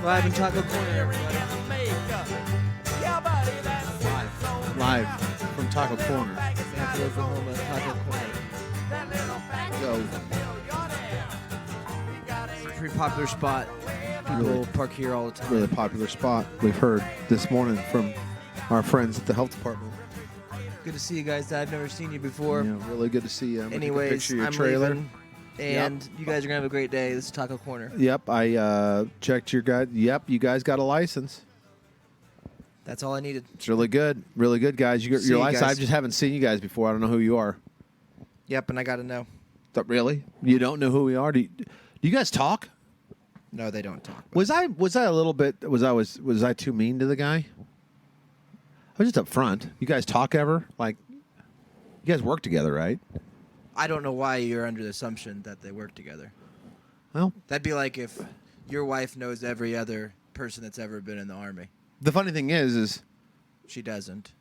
Live in Taco Corner. Live from Taco Corner. Annapolis, Oklahoma, Taco Corner. Go. It's a pretty popular spot. People Really? park here all the time. Really popular spot. We've heard this morning from our friends at the health department. Good to see you guys. I've never seen you before. Yeah, really good to see you. I'm gonna take a Anyways, picture of your I'm trailer. leaving, and you guys are going to have a great day. This is Taco Corner. Yep, I checked your guide. Yep, you guys got a license. That's all I needed. It's really good, guys. You got See your you license. guys. I just haven't seen you guys before. I don't know who you are. Yep, and I got to know. Really? You don't know who we are? Do you guys talk? No, they don't talk. Was I a little bit? Was I too mean to the guy? I was just up front. You guys talk ever? Like, you guys work together, right? I don't know why you're under the assumption that they work together. Well, That'd be like if your wife knows every other person that's ever been in the Army. the funny thing is She doesn't.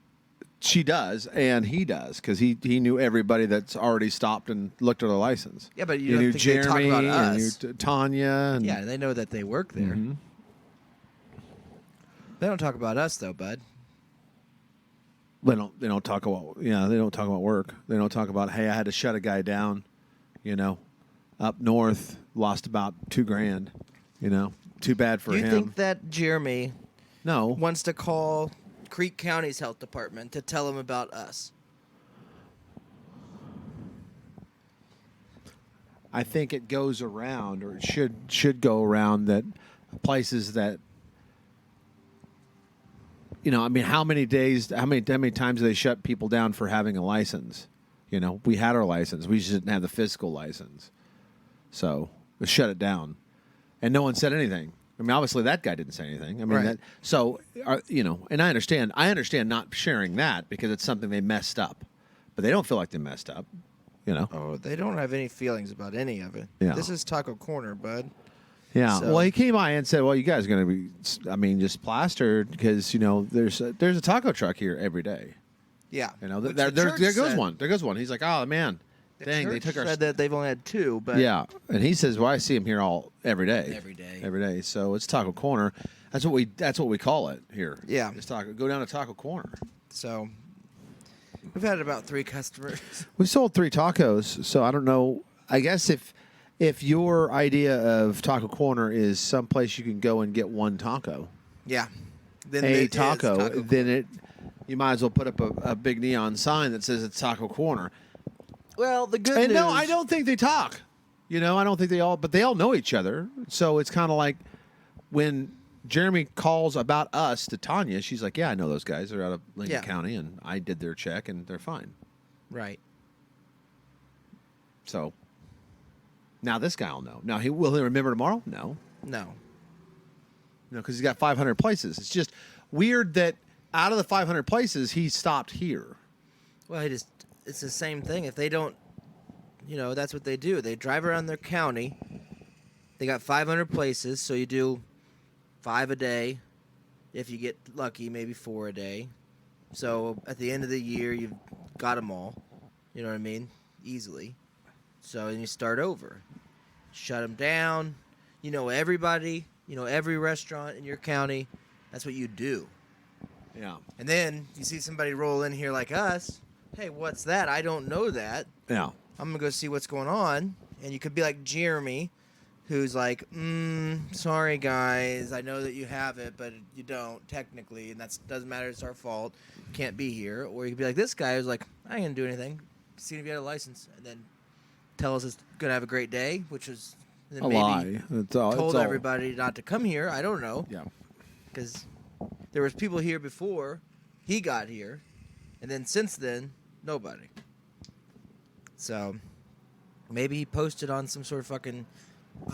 she does and he does because he knew everybody that's already stopped and looked at a license. Yeah, but you He don't knew think they talk Jeremy about and us. knew Tanya. And, Yeah, they know that they work there. Mhm. They don't talk about us, though, bud. They don't talk about they don't talk about work. They don't talk about, hey, I had to shut a guy down, up north, lost about $2,000, too bad for You him. think that Jeremy No, wants to call Creek County's health department to tell him about us? I think it goes around, or it should go around, that places that, how many times do they shut people down for having a license? We had our license. We just didn't have the physical license. So we shut it down. And no one said anything. I mean, obviously that guy didn't say anything. I mean, Right. and I understand not sharing that because it's something they messed up. But they don't feel like they messed up, Oh, they don't have any feelings about any of it. Yeah. This is Taco Corner, bud. Yeah. So- Well, he came by and said, "Well, you guys are going to be, just plastered because there's a taco truck here every day. Yeah. There Which the church goes said- one. There goes one. He's like, oh man, The dang, they church took our said that they've only had two, but yeah." And he says, "Well, I see him here every day. Every day. So it's Taco Corner. That's what we call it here. Yeah. It's go down to Taco Corner. So we've had about 3 customers. We sold 3 tacos, so I don't know. I guess if your idea of Taco Corner is someplace you can go and get one taco. Yeah. Then A it is taco, then you might as well put up a big neon sign that says it's Taco Corner. Well, the good And news. no, I don't think they talk. I don't think but they all know each other. So it's kind of like when Jeremy calls about us to Tanya, she's like, "Yeah, I know those guys. They're out of Lincoln Yeah. County, and I did their check, and they're fine." Right. So now this guy will know. Now will he remember tomorrow? No. No. Because he's got 500 places. It's just weird that out of the 500 places, he stopped here. Well, it's the same thing. If they don't, that's what they do. They drive around their county. They got 500 places, so you do 5 a day. If you get lucky, maybe 4 a day. So at the end of the year, you've got them all. You know what I mean? Easily. So then you start over. Shut them down. You know everybody. You know every restaurant in your county. That's what you do. Yeah. And then you see somebody roll in here like us. hey, what's that? I don't know that. Yeah. I'm gonna go see what's going on. And you could be like Jeremy, who's like, sorry guys, I know that you have it, but you don't technically, and that doesn't matter. It's our fault. Can't be here. Or you could be like this guy who's like, I ain't gonna do anything. See if you had a license, and then tell us it's gonna have a great day, which is then A maybe lie. It's all, told it's all- everybody not to come here. I don't know, Yeah. because there was people here before he got here, and then since then nobody. So maybe he posted on some sort of fucking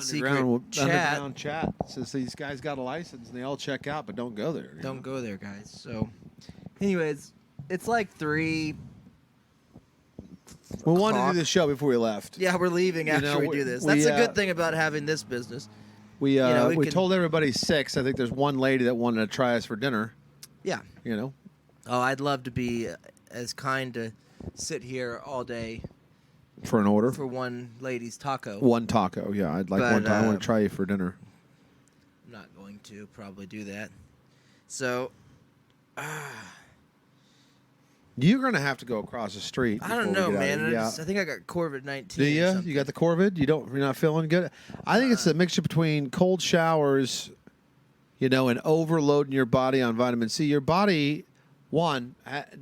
secret chat. Underground chat says these guys got a license and they all check out, but don't go there. you Don't know? go there, guys. So, anyways, it's like 3. We wanted to o'clock. do the show before we left. Yeah, we're leaving after know, we we- do this. we, That's a good thing about having this business. We we we can- told everybody 6. I think there's one lady that wanted to try us for dinner. Yeah. You know, Oh, I'd love to be as kind to sit here all day for an order. for one lady's taco. One taco. Yeah, I'd like But, one time. I want to try you for dinner. I'm not going to probably do that. So, You're gonna have to go across the street. I don't before know, we get out man. of here. I think I got COVID-19. Do you? or something. You got the Corvid? You're not feeling good? I think it's a mixture between cold showers, and overloading your body on vitamin C. Your body, one,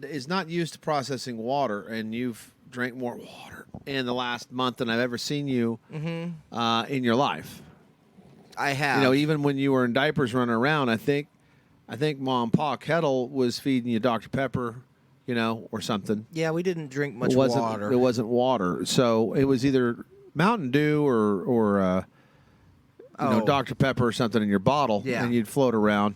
is not used to processing water, and you've drank more water in the last month than I've ever seen you in your life. I have. Even when you were in diapers running around, I think Mom and Pa Kettle was feeding you Dr. Pepper, or something. Yeah, we didn't drink much It wasn't water. It wasn't water, so it was either Mountain Dew or Dr. Pepper or something in your bottle, Yeah. and you'd float around.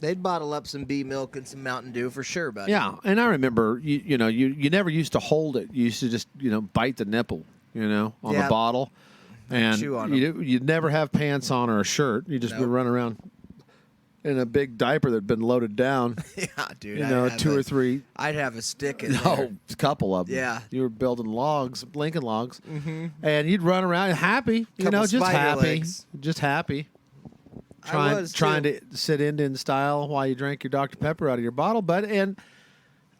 They'd bottle up some bee milk and some Mountain Dew for sure, buddy. Yeah, and I remember you never used to hold it. You used to just bite the nipple, on Yeah. the bottle, and Chew on you'd never have pants on or a shirt. You just would Nope. run around in a big diaper that'd been loaded down. Yeah, dude. Two or three. I'd have a stick in there. No, a couple of them. Yeah. You were building logs, Lincoln logs, and you'd run around happy, Couple just spider happy, legs. just happy. I was, trying too. to sit Indian style while you drank your Dr. Pepper out of your bottle, and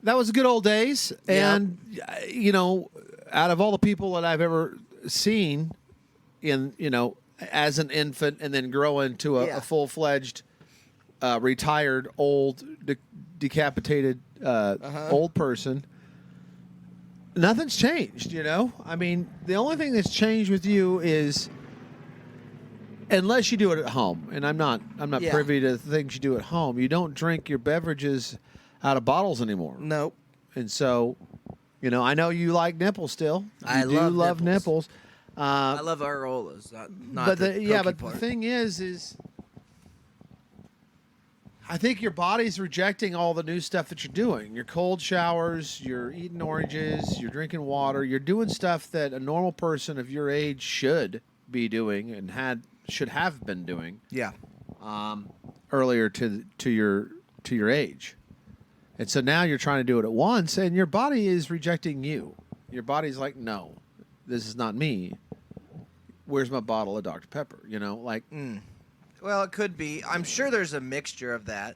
that was the good old days. Yeah. And out of all the people that I've ever seen, as an infant and then grow into Yeah. a full-fledged, retired, old, decapitated old person, nothing's changed. I mean, the only thing that's changed with you is, unless you do it at home, and I'm not Yeah. privy to the things you do at home, you don't drink your beverages out of bottles anymore. Nope. And so, I know you like nipples still. I You do love nipples. I love Arolas, not But the the cookie part. thing is I think your body's rejecting all the new stuff that you're doing. Your cold showers, you're eating oranges, you're drinking water, you're doing stuff that a normal person of your age should be doing and should have been doing Yeah. earlier to your age. And so now you're trying to do it at once, and your body is rejecting you. Your body's like, no, this is not me. Where's my bottle of Dr. Pepper? Well, it could be. I'm sure there's a mixture of that.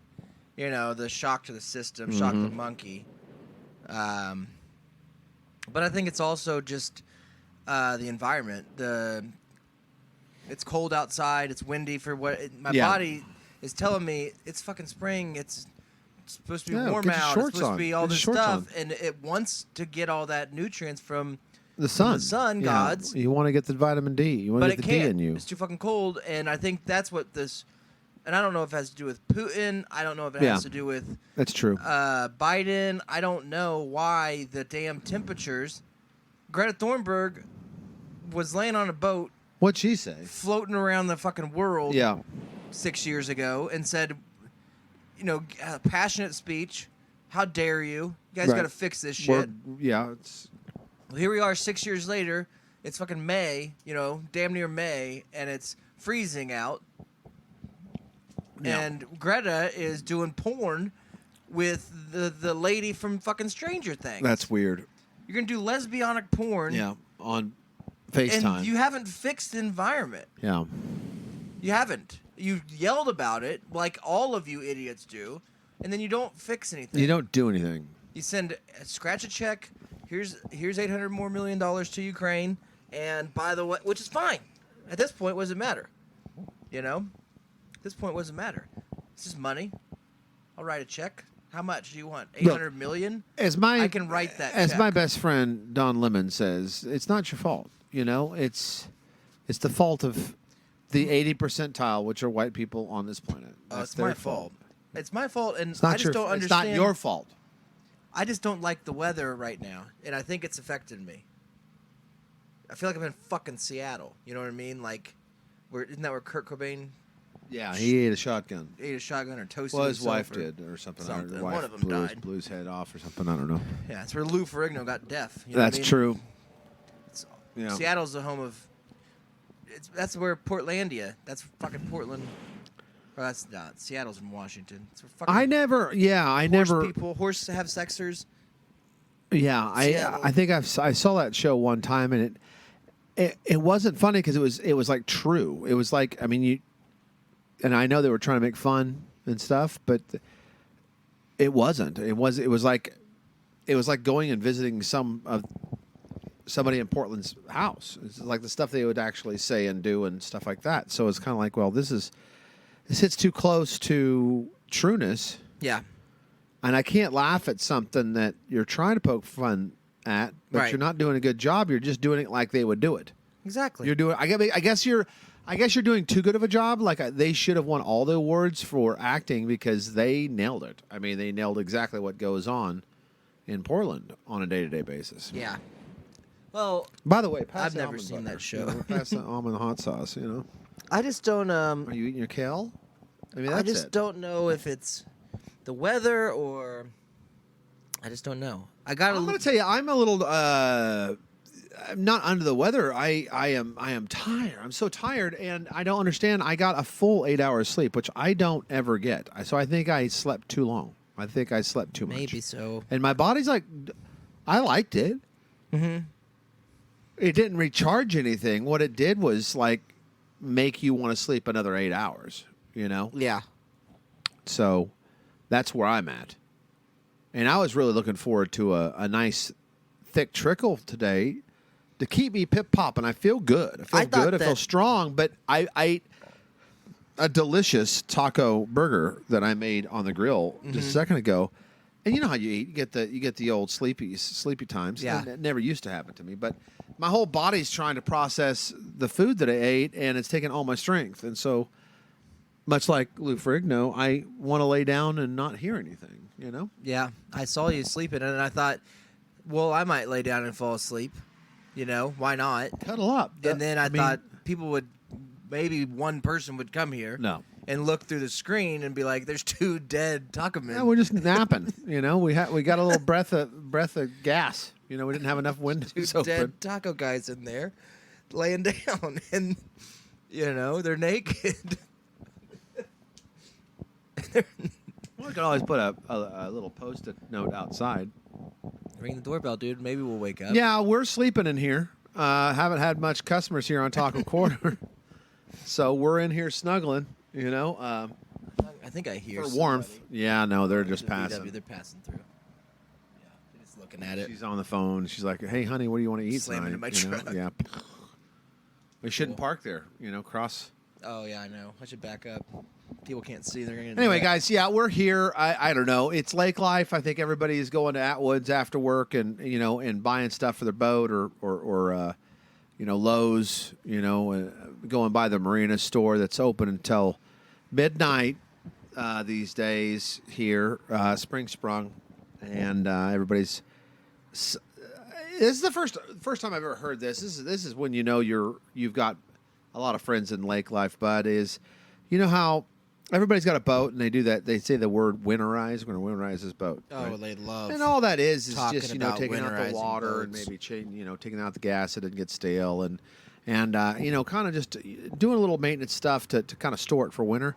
The shock to the system, shock to the monkey. But I think it's also just the environment. It's cold outside. It's windy for my Yeah. body is telling me it's fucking spring. It's supposed to be Yeah, warm get your out. It's shorts supposed on. to be all Get this your shorts stuff, on. and it wants to get all that nutrients from The sun. the sun Yeah. gods. You want to get the vitamin D. You want but to it get the D can't. in you. It's too fucking cold, and I think that's what this. And I don't know if it has to do with Putin. I don't know if it Yeah. has to do with That's true. Biden. I don't know why the damn temperatures. Greta Thunberg was laying on a boat, What'd she say? floating around the fucking world Yeah. 6 years ago, and said, passionate speech. How dare you? You guys Right. got to fix this shit. It's Well, here we are 6 years later. It's fucking May, damn near May, and it's freezing out. Yeah. And Greta is doing porn with the lady from fucking Stranger Things. that's weird. You're gonna do lesbianic porn. Yeah. On FaceTime. And you haven't fixed the environment. yeah. You haven't. You yelled about it like all of you idiots do, and then you don't fix anything. You don't do anything. You send scratch a check. Here's $800 more million to Ukraine, and by the way, which is fine. At this point, what does it matter? You know, at this point, what does it matter? It's just money. I'll write a check. How much do you want? 800 million? I can write that. As check. my best friend Don Lemon says, it's not your fault. You know, it's the fault of the 80 percentile, which are white people on this planet. That's It's their my fault. It's my fault, and It's not I just don't It's understand. not your fault. I just don't like the weather right now, and I think it's affected me. I feel like I'm in fucking Seattle. You know what I mean? Like, isn't that where Kurt Cobain Yeah, he ate a shotgun. ate a shotgun or toasted? Well, his himself wife or- did, or something. something. Her wife One of them died. blew his head off, or something. I don't know. Yeah, that's where Lou Ferrigno got deaf. You know what I That's mean? true. It's- Yeah. Seattle's the home of. That's where Portlandia. That's fucking Portland. Or that's not. Seattle's in Washington. It's where fucking I never. Yeah, I horse never. people, horse have sexers. Yeah, Seattle. I think I saw that show one time, and it wasn't funny because it was like true. It was like, I mean, and I know they were trying to make fun and stuff, but it wasn't. It was like going and visiting somebody in Portland's house. It's like the stuff they would actually say and do and stuff like that. So it's kind of like, well, this hits too close to trueness. Yeah. And I can't laugh at something that you're trying to poke fun at, but Right. you're not doing a good job. You're just doing it like they would do it. Exactly. You're doing. I guess you're doing too good of a job. Like they should have won all the awards for acting because they nailed it. I mean, they nailed exactly what goes on in Portland on a day-to-day basis. Yeah. Well, By the way, pass I've the never almond seen butter. that show. You know, pass the almond hot sauce. You know, I just don't. are you eating your kale? I mean, that's I just it. don't know if it's the weather or I just don't know. I got I'm going to tell you, I'm a little. I'm not under the weather. I am tired. I'm so tired, and I don't understand. I got a full 8 hours sleep, which I don't ever get. So I think I slept too long. I think I slept too much. maybe so. And my body's like, I liked it. Mm-hmm. It didn't recharge anything. What it did was like make you want to sleep another 8 hours. You know. Yeah. So that's where I'm at. And I was really looking forward to a nice thick trickle today to keep me pip popping. I feel good. I feel I thought good. I feel that- strong. But I ate a delicious taco burger that I made on the grill just a second ago. And you know how you eat. You get the old sleepy times. Yeah. And it never used to happen to me. But my whole body's trying to process the food that I ate, and it's taking all my strength. And so, much like Lou Ferrigno, I want to lay down and not hear anything, you know? Yeah. I saw you sleeping, and I thought, well, I might lay down and fall asleep. You know, why not? Cuddle up. And then I mean, thought people would, maybe one person would come here. No. And look through the screen and be like, "There's two dead taco men." Yeah, we're just napping, you know? We got a little breath of gas. You know, we didn't have enough two windows dead open. taco guys in there, laying down, and you know they're naked. We could always put a little Post-it note outside. Ring the doorbell, dude. Maybe we'll wake up. Yeah, we're sleeping in here. Haven't had much customers here on Taco Quarter. So we're in here snuggling, you know, I think I hear for warmth. somebody. Yeah, no, they're just The VW, passing. they're passing through. Yeah, they're just looking at it. She's on the phone. She's like, "Hey, honey, what do you want to eat Slamming tonight?" into my You know? truck. Yeah. We shouldn't park there. You know, cross. Oh yeah, I know. I should back up. People can't see. They're gonna. Anyway, guys, yeah, we're here. I don't know. It's lake life. I think everybody is going to Atwoods after work and you know and buying stuff for their boat or you know Lowe's. You know, going by the marina store that's open until midnight these days here. Spring sprung, and everybody's. This is the first time I've ever heard this. This is when you know you've got a lot of friends in lake life. Bud is, you know how everybody's got a boat and they do that. They say the word winterize. We're going to winterize this boat. Oh, right? they love. And all that is talking just you know about taking out the winterizing water and boats. maybe taking out the gas so it doesn't get stale and you know kind of just doing a little maintenance stuff to kind of store it for winter.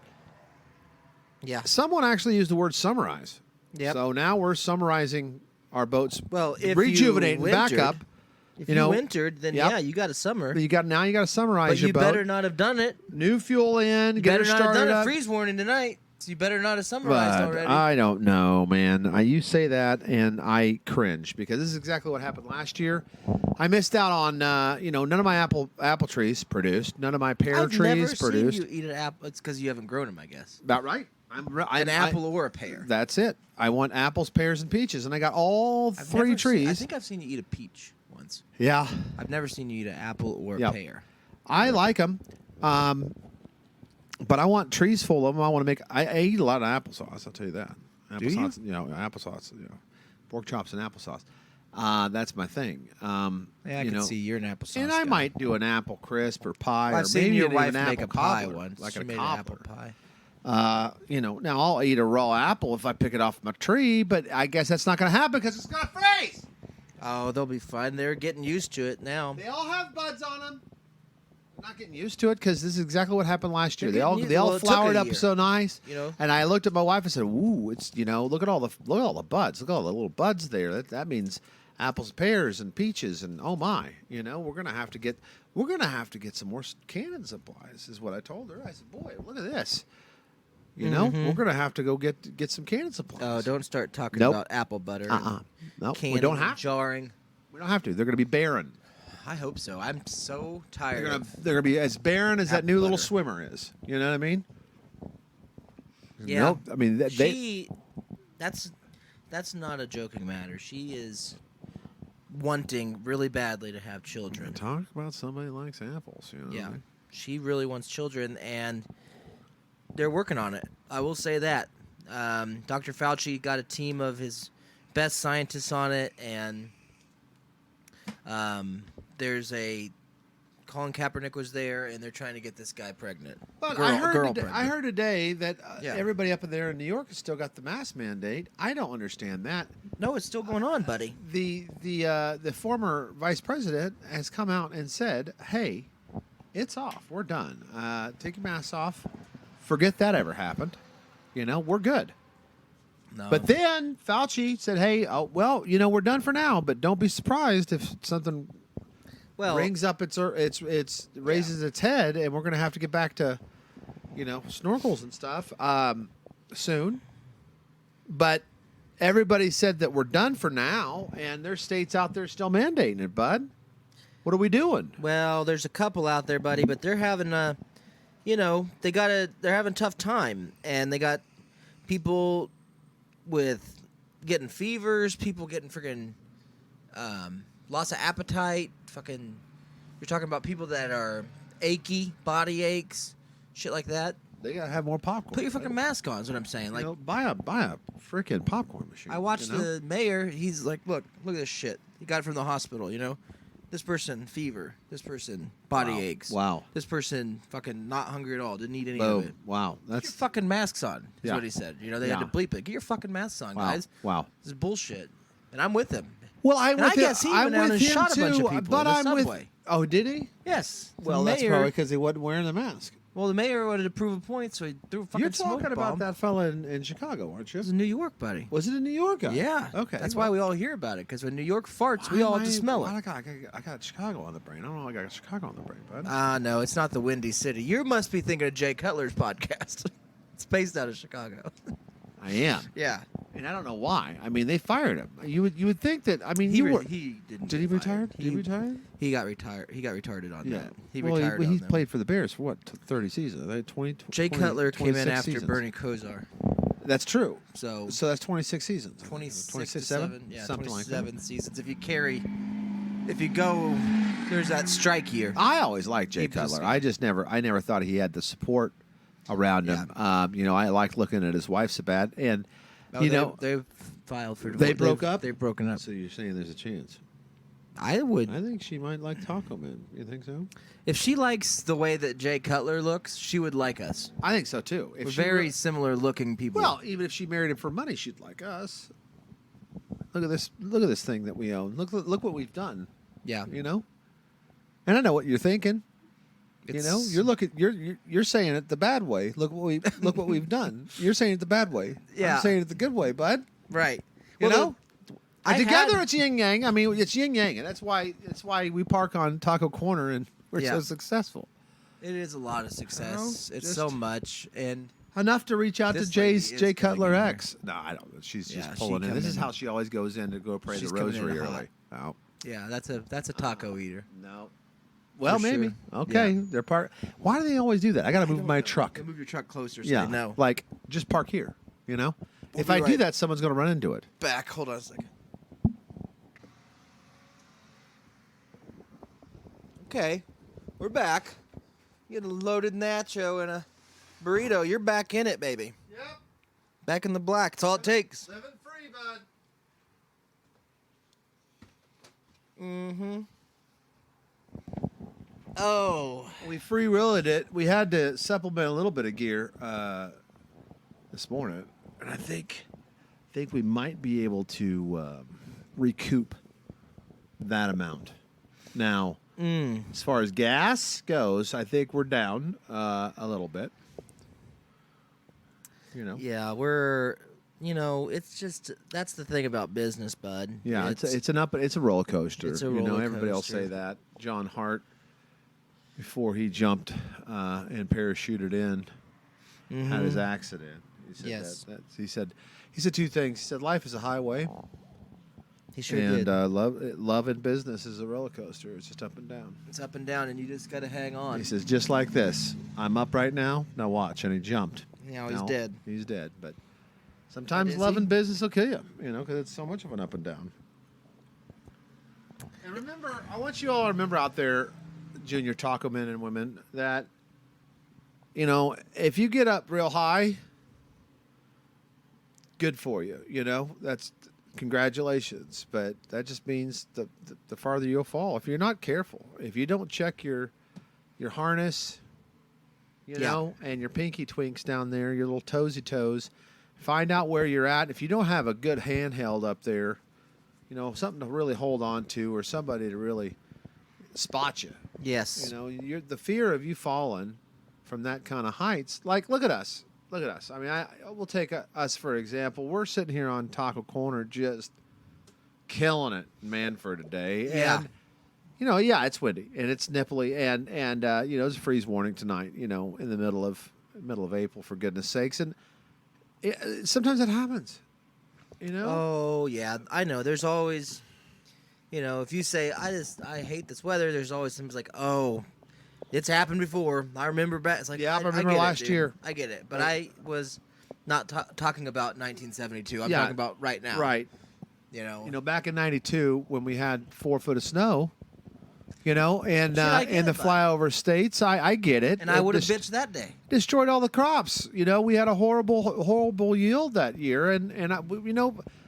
Yeah. Someone actually used the word summarize. Yep. So now we're summarizing our boats. Well, if rejuvenate you and back wintered- up. If you you know, wintered, then yep. yeah, you got a summer. You got to summarize But your you boat. better not have done it. New fuel in, You get her better not have started done up. it. Freeze warning tonight. So you better not have summarized But already. I don't know, man. You say that, and I cringe because this is exactly what happened last year. I missed out on, none of my apple trees produced. None of my pear I've never trees produced. seen you eat an apple. It's because you haven't grown them, I guess. About right. An apple or a pear. That's it. I want apples, pears, and peaches, and I got all I've three never trees. I think I've seen you eat a peach once. Yeah, I've never seen you eat an apple or a Yep. pear. I like them, but I want trees full of them. I want to make. I eat a lot of applesauce. I'll tell you that. Do you? Applesauce, applesauce. Pork chops and applesauce. That's my thing. Yeah, I can see you're an applesauce And I guy. might do an apple crisp or pie, Well, or I've seen maybe your even wife an make apple a pie cobbler, once. like She a made cobbler. an apple pie. Now I'll eat a raw apple if I pick it off my tree, but I guess that's not going to happen because it's going to freeze. Oh, they'll be fine. They're getting used to it now. They all have buds on them. I'm not getting used to it because this is exactly what happened last year. They're They all getting they used- all well, it took flowered a up year. so nice. You know? And I looked at my wife and said, "Ooh, it's look at all the buds. Look at all the little buds there. That means apples, pears, and peaches. And oh my, we're gonna have to get some more cannon supplies." Is what I told her. I said, "Boy, look at this. We're gonna have to go get some cannon supplies." Oh, don't start talking Nope. about apple butter. Nope, we Canning don't and have. jarring. We don't have to. They're gonna be barren. I hope so. I'm so tired. They're gonna be as barren as that Apple new little butter. swimmer is. You know what I mean? Yeah. Nope. I mean, that's not a joking matter. She is wanting really badly to have children. talk about somebody who likes apples. Yeah, she really wants children, and they're working on it. I will say that. Dr. Fauci got a team of his best scientists on it, and there's Colin Kaepernick was there, and they're trying to get this guy pregnant. But girl I pregnant. heard today that Yeah. everybody up there in New York has still got the mask mandate. I don't understand that. No, it's still going on, buddy. The former vice president has come out and said, "Hey, it's off. We're done. Take your masks off. Forget that ever happened. We're good." No. But then Fauci said, "Hey, we're done for now, but don't be surprised if something rings up its raises its head, and we're going to have to get back to, snorkels and stuff soon." But everybody said that we're done for now, and there's states out there still mandating it. Bud, what are we doing? Well, there's a couple out there, buddy, but they're having they're having a tough time, and they got people with getting fevers, people getting freaking loss of appetite. Fucking, you're talking about people that are achy, body aches, shit like that. They gotta have more popcorn. Put your fucking mask on. Is what I'm saying. Like, buy a freaking popcorn machine. I watched the mayor. He's like, look at this shit. He got it from the hospital. This person fever. This person body Wow. aches. Wow. This person fucking not hungry at all. Didn't eat any Boom. of it. Wow. Get your That's fucking masks on. Is Yeah. what he said. They Yeah. had to bleep it. Get your fucking masks on, wow. guys. Wow. This is bullshit. And I'm with him. Well, And I guess he went down and shot a bunch of people but in the I'm with. subway. Oh, did he? Yes. Well, the that's mayor, probably because he wasn't wearing the mask. Well, the mayor wanted to prove a point, so he threw a fucking You're smoke talking bomb. about that fella in Chicago, aren't you? It was in New York, buddy. Was it in New York? Yeah. Okay. That's why we all hear about it, because when New York farts, we all have to smell it. I got Chicago on the brain. I don't know. I got Chicago on the brain, bud. No, it's not the Windy City. You must be thinking of Jay Cutler's podcast. It's based out of Chicago. I am, Yeah. and I don't know why. I mean, they fired him. You would think that. I mean, He you were. didn't. Did he get retire? fired. Did he retire? He got retired. He got retarded on that. He well, retired. He on them. played for the Bears for what? 30 seasons. 20. Jay 20 Cutler came in 26 after seasons. Bernie Kosar. That's true. So So that's 26 seasons. 26 to 7. Yeah, something like 27 that. seasons. If you go, there's that strike year. I always liked Jay He was- Cutler. I never thought he had the support around him. I liked looking at his wife so bad, and they filed for They divorce. broke up? They've broken up. So you're saying there's a chance? I would. I think she might like Taco Man. You think so? If she likes the way that Jay Cutler looks, she would like us. I think so too. If We're she very re- similar looking people. well, even if she married him for money, she'd like us. Look at this! Look at this thing that we own. Look what we've done. yeah. And I know what you're thinking. It's- You're saying it the bad way. Look what we've done. You're saying it the bad way. Yeah. I'm saying it the good way, bud. Right. You Well, know? And together it's yin yang. I mean, it's yin yang, and that's why we park on Taco Corner and we're Yeah. so successful. it is a lot of success. You know, It's just- so much, and Enough to reach out This to lady Jay is Cutler getting in X. No, I don't. She's Yeah, just she pulling in. This coming is in. how she always goes in to go pray She's the coming in rosary hot. early. Oh. Yeah, that's a taco eater. No. Well, For maybe. sure. Okay. Yeah. They're park. Why do they always do that? I got to move my truck. Move your truck closer so Yeah. they know. Like, just park here. You know? We'll If be I do right that, someone's going to run into it. Back. Hold on a second. Okay, we're back. You get a loaded nacho and a burrito. You're back in it, baby. Yep. Back in the black. It's all it takes. Living free, bud. Mm-hmm. Oh. We free reeled it. We had to supplement a little bit of gear this morning, and I think we might be able to recoup that amount. Now, as far as gas goes, I think we're down a little bit. You know. Yeah, we're. It's just that's the thing about business, bud. Yeah, it's a roller coaster. It's a you know, roller everybody will coaster. say that. John Hart, before he jumped and parachuted in, had his accident. He said Yes. he said two things. He said life is a highway, He sure and did. love in business is a roller coaster. It's just up and down. It's up and down, and you just got to hang on. He says just like this. I'm up right now. Now watch, and he jumped. Now he's dead. He's dead, but. Sometimes is love he? and business will kill you, because it's so much of an up and down. And remember, I want you all to remember out there, junior taco men and women, that, if you get up real high, good for you. That's congratulations. But that just means the farther you'll fall. If you're not careful, if you don't check your harness, and your pinky twinks down there, your little toesy toes. Find out where you're at. If you don't have a good handheld up there, something to really hold on to or somebody to really spot you. Yes. You're the fear of you falling from that kind of heights. Like, look at us. Look at us. I mean, we'll take us for example. We're sitting here on Taco Corner just killing it in Manford today. Yeah. And, it's windy and it's nipply and it's a freeze warning tonight, in the middle of April, for goodness sakes. And sometimes it happens, Oh yeah, I know. There's always, if you say I hate this weather, there's always something like, oh, it's happened before. I remember back. It's like Yeah, I remember get it, last dude. year. I get it, but I was not talking about 1972. I'm talking about right now. Right. Back in '92 when we had 4 foot of snow, and I get in the it, bud. flyover states, I get it. And I It would have just bitched that day. destroyed all the crops. We had a horrible yield that year, and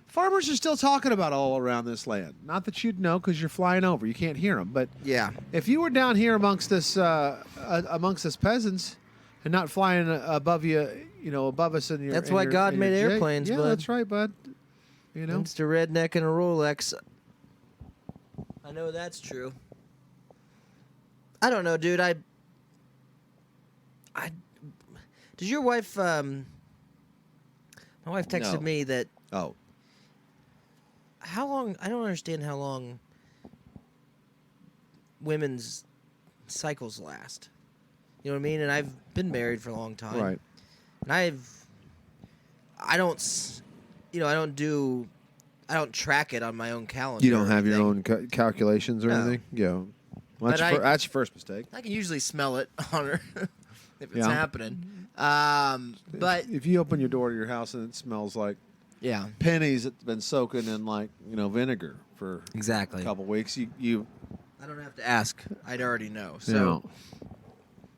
farmers are still talking about it all around this land. Not that you'd know because you're flying over, you can't hear them. But Yeah. if you were down here amongst us peasants, and not flying above you, above us in your. That's in why your- God in your made jet. airplanes, Yeah, bud. that's right, bud. It's a redneck and a Rolex. I know that's true. I don't know, dude. I Does your wife? My wife texted No. me that. Oh, How long? I don't understand how long women's cycles last. You know what I mean? And I've been married for a long time. right. And I don't track it on my own calendar. You don't or have your anything. own calculations or No. anything? Yeah. Well, But that's your first mistake. I can usually smell it on her if it's Yeah. happening. But if you open your door to your house and it smells like yeah, pennies that's been soaking in vinegar for exactly. a couple weeks, you I don't have to ask. I'd already know. So know.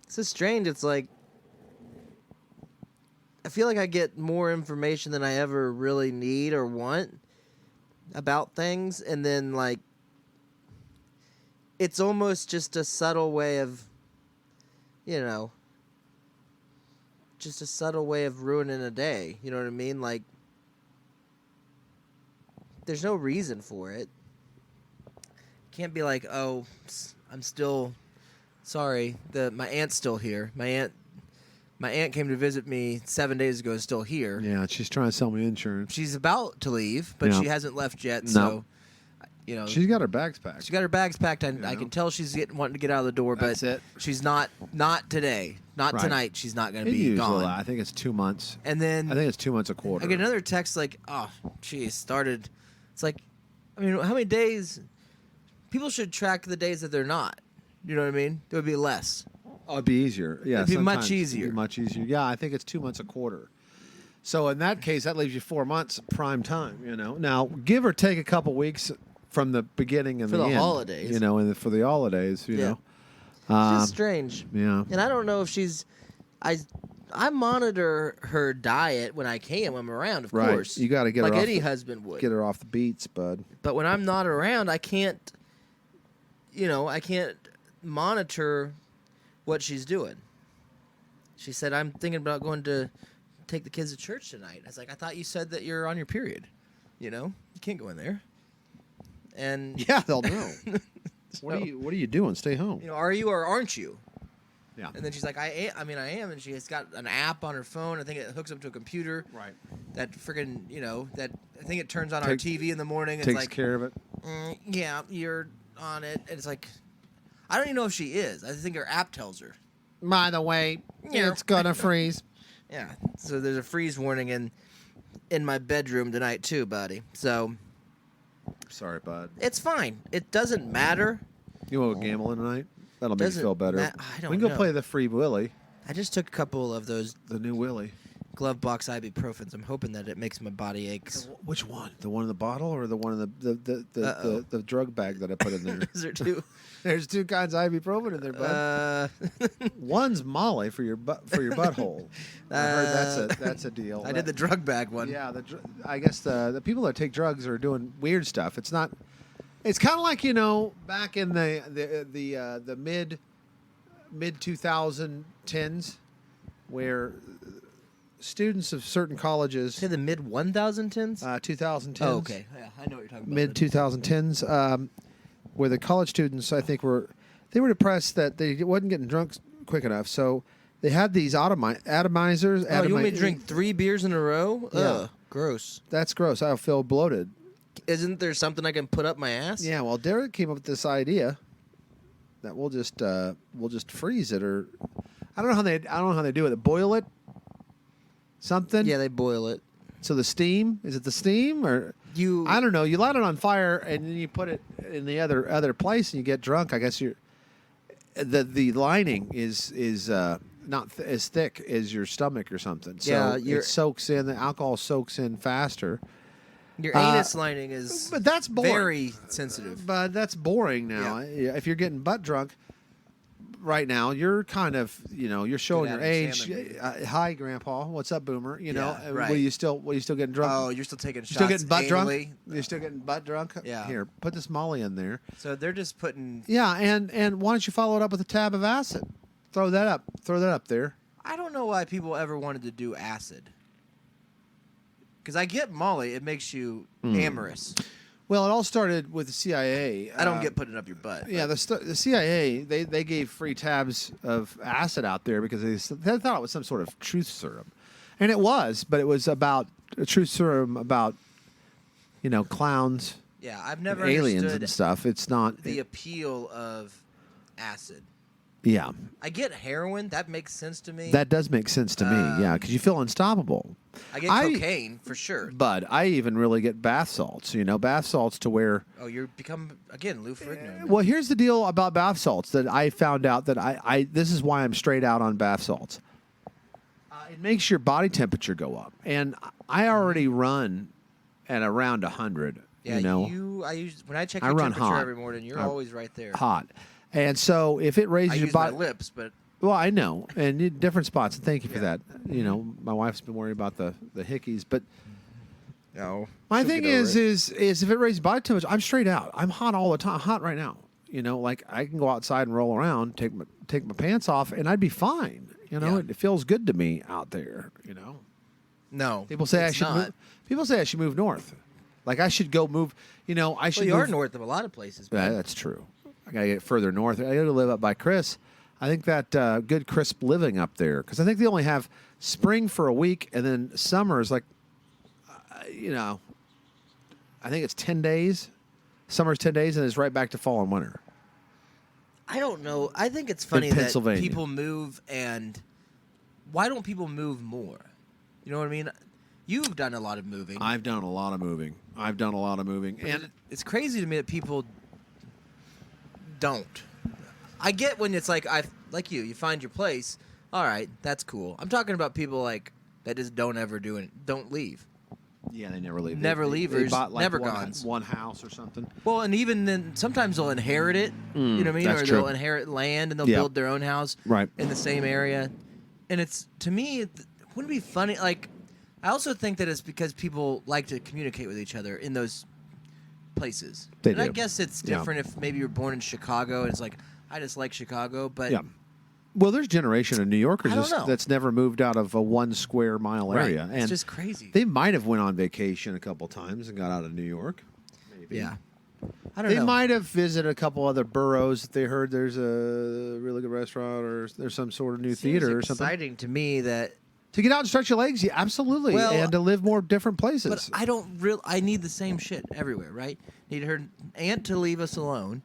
it's just strange. It's like I feel like I get more information than I ever really need or want about things, and then like it's almost just a subtle way of, just a subtle way of ruining a day. You know what I mean? Like there's no reason for it. Can't be like, oh, I'm still sorry. My aunt's still here. My aunt came to visit me 7 days ago. Is still here. Yeah, she's trying to sell me insurance. She's about to leave, but Yeah. she hasn't left yet. No. So, You know, She's got her bags packed. she got her bags packed. I know? can tell she's wanting to get out of the door, That's but it. she's not today, not Right. tonight. She's not going to It be usually, gone. I think it's 2 months. And then I think it's 2 months a quarter. I get another text like, "Oh, geez, started." It's like, I mean, how many days? People should track the days that they're not. You know what I mean? There would be less. Oh, it'd be easier. Yeah, It'd be much sometimes it'd easier. be much easier. Yeah, I think it's 2 months a quarter. So in that case, that leaves you 4 months prime time. You know, now give or take a couple weeks from the beginning and For the end, holidays. You know, and for the holidays. You Yeah. know. It's just strange. Yeah. And I don't know if she's. I monitor her diet when I can, when I'm around, of Right. course. You gotta get her like off any the- husband would. Get her off the beats, bud. But when I'm not around, I can't. You know, I can't monitor what she's doing. She said, "I'm thinking about going to take the kids to church tonight." I was like, "I thought you said that you're on your period. You know, you can't go in there." And Yeah, they'll know. What So- are you doing? Stay home. you know, are you or aren't you? Yeah. And then she's like, I mean, I am. And she has got an app on her phone. I think it hooks up to a computer. Right. That freaking, you know, that I think it turns on our Take- TV in the morning. It's Takes like, care of it. Yeah, you're on it. And it's like, I don't even know if she is. I think her app tells her. By the way, Yeah. it's gonna freeze. Yeah. So there's a freeze warning in my bedroom tonight too, buddy. So Sorry, bud. it's fine. It doesn't matter. You want to gamble tonight? That'll make you Doesn't feel better. I don't we can go know. play the free Willy, I just took a couple of those the new Willy. glove box ibuprofens. I'm hoping that it makes my body aches. Which one? The one in the bottle or the one in Uh-oh. the drug bag that I put in there? Is there two? There's two kinds of ibuprofen in there, bud. One's Molly for your butthole. I heard that's a deal. I did the drug bag one. Yeah, I guess the people that take drugs are doing weird stuff. It's not. It's kind of like, you know, back in the mid 2010s, where students of certain colleges Say the mid 1010s? 2010s. Oh, okay. Yeah, I know what you're talking about. Mid 2010s, where the college students, I think, were depressed that they wasn't getting drunk quick enough, so they had these atomizers. Oh, you want me to drink 3 beers in a row? Yeah. Ugh, gross. That's gross. I feel bloated. Isn't there something I can put up my ass? Yeah, well, Derek came up with this idea that we'll just freeze it, or I don't know how they do it. Boil it, something. Yeah, they boil it. So the steam, is it the steam, or I don't know. You light it on fire and then you put it in the other place and you get drunk. I guess the lining is not as thick as your stomach or something. So Yeah, it soaks in. The alcohol soaks in faster. Your anus lining is But that's boring. very sensitive. But that's boring now. If you're getting butt drunk right now, you're kind of, you know, you're showing your Adam age. Sandler. Hi, Grandpa. What's up, Boomer? You know, Yeah, right. Were you still getting drunk? Oh, you're still taking shots. Still getting butt anally? drunk? You're still getting butt drunk? Yeah. Here, put this Molly in there. So they're just putting. Yeah, and why don't you follow it up with a tab of acid? Throw that up there. I don't know why people ever wanted to do acid. Because I get Molly, it makes you amorous. Well, it all started with the CIA. I don't get putting it up your butt. Yeah, the CIA they gave free tabs of acid out there because they thought it was some sort of truth serum, and it was, but it was about a truth serum about, you know, clowns, Yeah, I've never aliens understood and stuff. It's not the appeal of acid. yeah. I get heroin. That makes sense to me. That does make sense to me. Yeah, because you feel unstoppable. I get cocaine for sure. But I even really get bath salts. You know, bath salts to where. Oh, you become again Lou Ferrigno. Well, here's the deal about bath salts that I found out that I this is why I'm straight out on bath salts. It makes your body temperature go up, and I already run at around 100. Yeah, you know, when I check I your run temperature hot. every morning, you're I- always right there. hot, and so if it raises I your use my body, lips, but well, I know, and different spots. And thank you for that. You know, my wife's been worried about the hickeys, but no. my thing is if it raises body temperature, I'm straight out. I'm hot all the time. Hot right now. You know, like I can go outside and roll around, take my pants off, and I'd be fine. You know, Yeah. it feels good to me out there. You know, No. people say I it's should. not. Move, people say I should move north. Like I should go move. You know, I should. Well, you are move, north of a lot of places. Yeah, man. that's true. I gotta get further north. I gotta live up by Chris. I think that good crisp living up there because I think they only have spring for a week and then summer is like, you know, I think it's 10 days. Summer's 10 days, and it's right back to fall and winter. I don't know. I think it's funny that Pennsylvania. people move, and why don't people move more? You know what I mean? You've done a lot of moving. I've done a lot of moving. And It's crazy to me that people don't. I get when it's like like you find your place. All right, that's cool. I'm talking about people like that just don't ever do it. Don't leave. yeah, they never leave. Never They leavers, bought like never one, gones. one house or something. Well, and even then, sometimes they'll inherit it. You know what I mean? that's Or true. they'll inherit land and they'll Yeah. build their own house Right. in the same area. And it's to me, wouldn't it be funny? Like, I also think that it's because people like to communicate with each other in those places. They and I do. guess it's Yeah. different if maybe you're born in Chicago and it's like I just like Chicago, but Yeah. Well, there's a generation of New Yorkers I don't know. that's never moved out of a 1 square mile right, area, and it's just crazy. they might have went on vacation a couple times and got out of New York. Maybe. Yeah, I don't They know. might have visited a couple other boroughs if they heard there's a really good restaurant or there's some sort of new Seems theater or something. exciting to me that, To get out and stretch your legs, yeah, absolutely, Well, and to live more different places. but I don't real. I need the same shit everywhere, right? Need her aunt to leave us alone.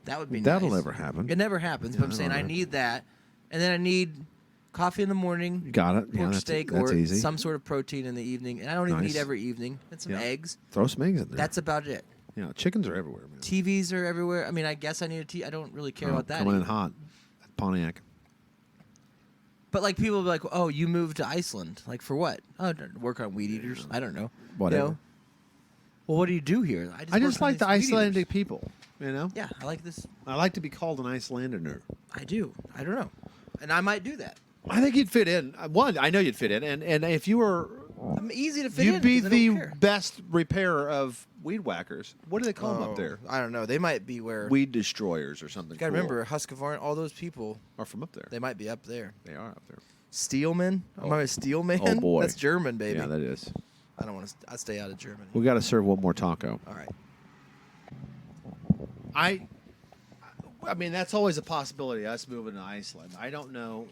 That would be That'll nice. never happen. It never happens. Yeah, But I'm saying I know. need that, and then I need coffee in the morning. Got it. Yeah, Pork that's- steak that's or easy. some sort of protein in the evening, and I don't even Nice. eat every evening. And some Yeah. eggs. Throw some eggs in there. That's about it. Yeah, chickens are everywhere, man. TVs are everywhere. I mean, I guess I need a TV. I don't really care Oh, about that. coming in either. hot. Pontiac. But like people will be like, "Oh, you moved to Iceland? Like for what? Oh, to work on weed eaters? I don't know. Whatever. You know? Well, what do you do here? I work just on like the these weed Icelandic eaters." people. You know, Yeah, I like this. I like to be called an Icelander. I do. I don't know, and I might do that. I think you'd fit in. One, I know you'd fit in, and if you were, I'm easy to fit you'd in. be 'cause I don't the care. best repairer of weed whackers. What do they call them up there? I don't know. They might be where. Weed destroyers or something. You gotta cool. remember, Husqvarna. All those people, are from up there. they might be up there. They are up there. Steelman. Am I a Steelman? Oh, boy. That's German, baby. Yeah, that is. I don't want to. I stay out of Germany. We got to serve one more taco. All right. I mean, that's always a possibility. Us moving to Iceland. I don't know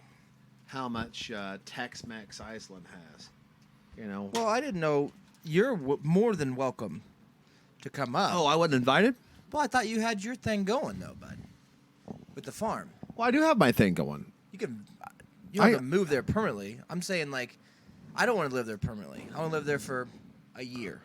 how much Tex-Mex Iceland has. You know. Well, I didn't know you're more than welcome to come up. Oh, I wasn't invited. Well, I thought you had your thing going though, bud, with the farm. Well, I do have my thing going. You can. You don't I- have to move there permanently. I'm saying like, I don't want to live there permanently. I want to live there for a year.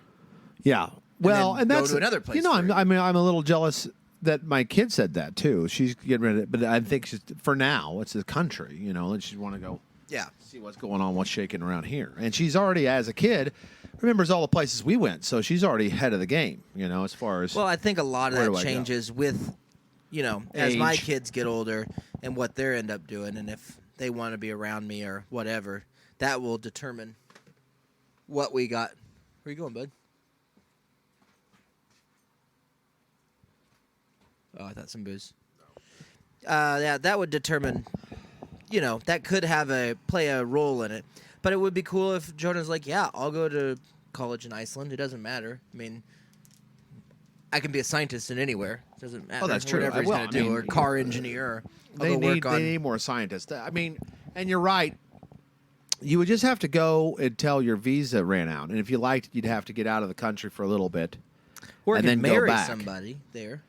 Yeah. Well, then and go that's to another place You know, for I'm a I'm I'm a little jealous that my kid said that too. She's getting rid of it, but I think she's, for now it's the country. You know, and she want to go Yeah. see what's going on, what's shaking around here. And she's already, as a kid, remembers all the places we went, so she's already ahead of the game. You know, as far as Well, I think a lot of Where that do I go? changes with, as my Age. kids get older and what they end up doing, and if they want to be around me or whatever, that will determine what we got. Where you going, bud? Oh, I thought some booze. Yeah, that would determine. That could play a role in it. But it would be cool if Jonah's like, yeah, I'll go to college in Iceland. It doesn't matter. I mean, I can be a scientist in anywhere. It doesn't matter. that's true. Whatever he's Well, going I to do, mean, or car engineer. Or I'll they go work on. need more scientists. I mean, and you're right. You would just have to go until your visa ran out, and if you liked, you'd have to get out of the country for a little bit. or and can then go marry back. somebody there.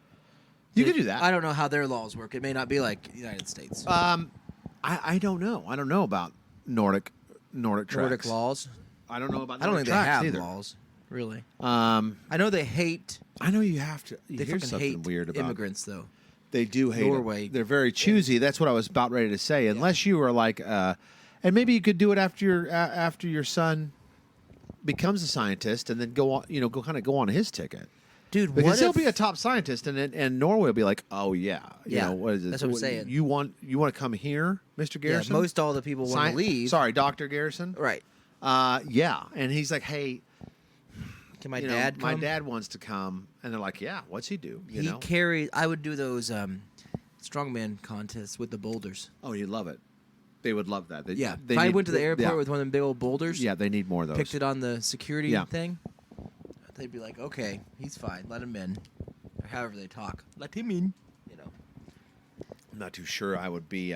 You could do that. I don't know how their laws work. It may not be like the United States. I don't know. I don't know about Nordic tracks. Nordic laws. I don't know about. I don't think Nordic they tracks have either. laws, really. I I know they hate. know you have to. They Here's fucking something hate weird about immigrants, though. They do hate 'em. Norway. They're very choosy. That's what I was about ready to say. Unless you were like, and maybe you could do it after your son becomes a scientist, and then go on. Go on his ticket. Dude, Because what he'll if, be a top scientist, and Norway will be like, oh yeah, Yeah, what is it? that's what I'm saying. You want to come here, Mr. yeah, Garrison? most all the people want to leave. Sorry, Dr. Garrison. Right. Yeah, and he's like, hey, Can my you know, dad come? my dad wants to come, and they're like, yeah, what's he do? You He know? carries. I would do those strongman contests with the boulders. Oh, he'd love it. They would love that. Yeah. They If I need- went to the airport yeah. with one of them big old boulders, Yeah, they need more of those. picked it on the security Yeah. thing, they'd be like, okay, he's fine. Let him in. Or however they talk. Let him in. I'm not too sure I would be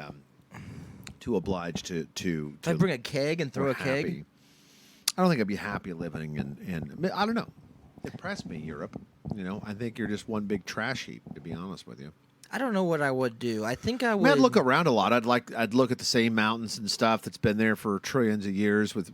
too obliged to. If I bring a keg and throw or a keg. happy. I don't think I'd be happy living in I don't know. impress me, Europe. You know, I think you're just one big trash heap, to be honest with you. I don't know what I would do. I think I I would. mean, I'd look around a lot. I'd look at the same mountains and stuff that's been there for trillions of years. With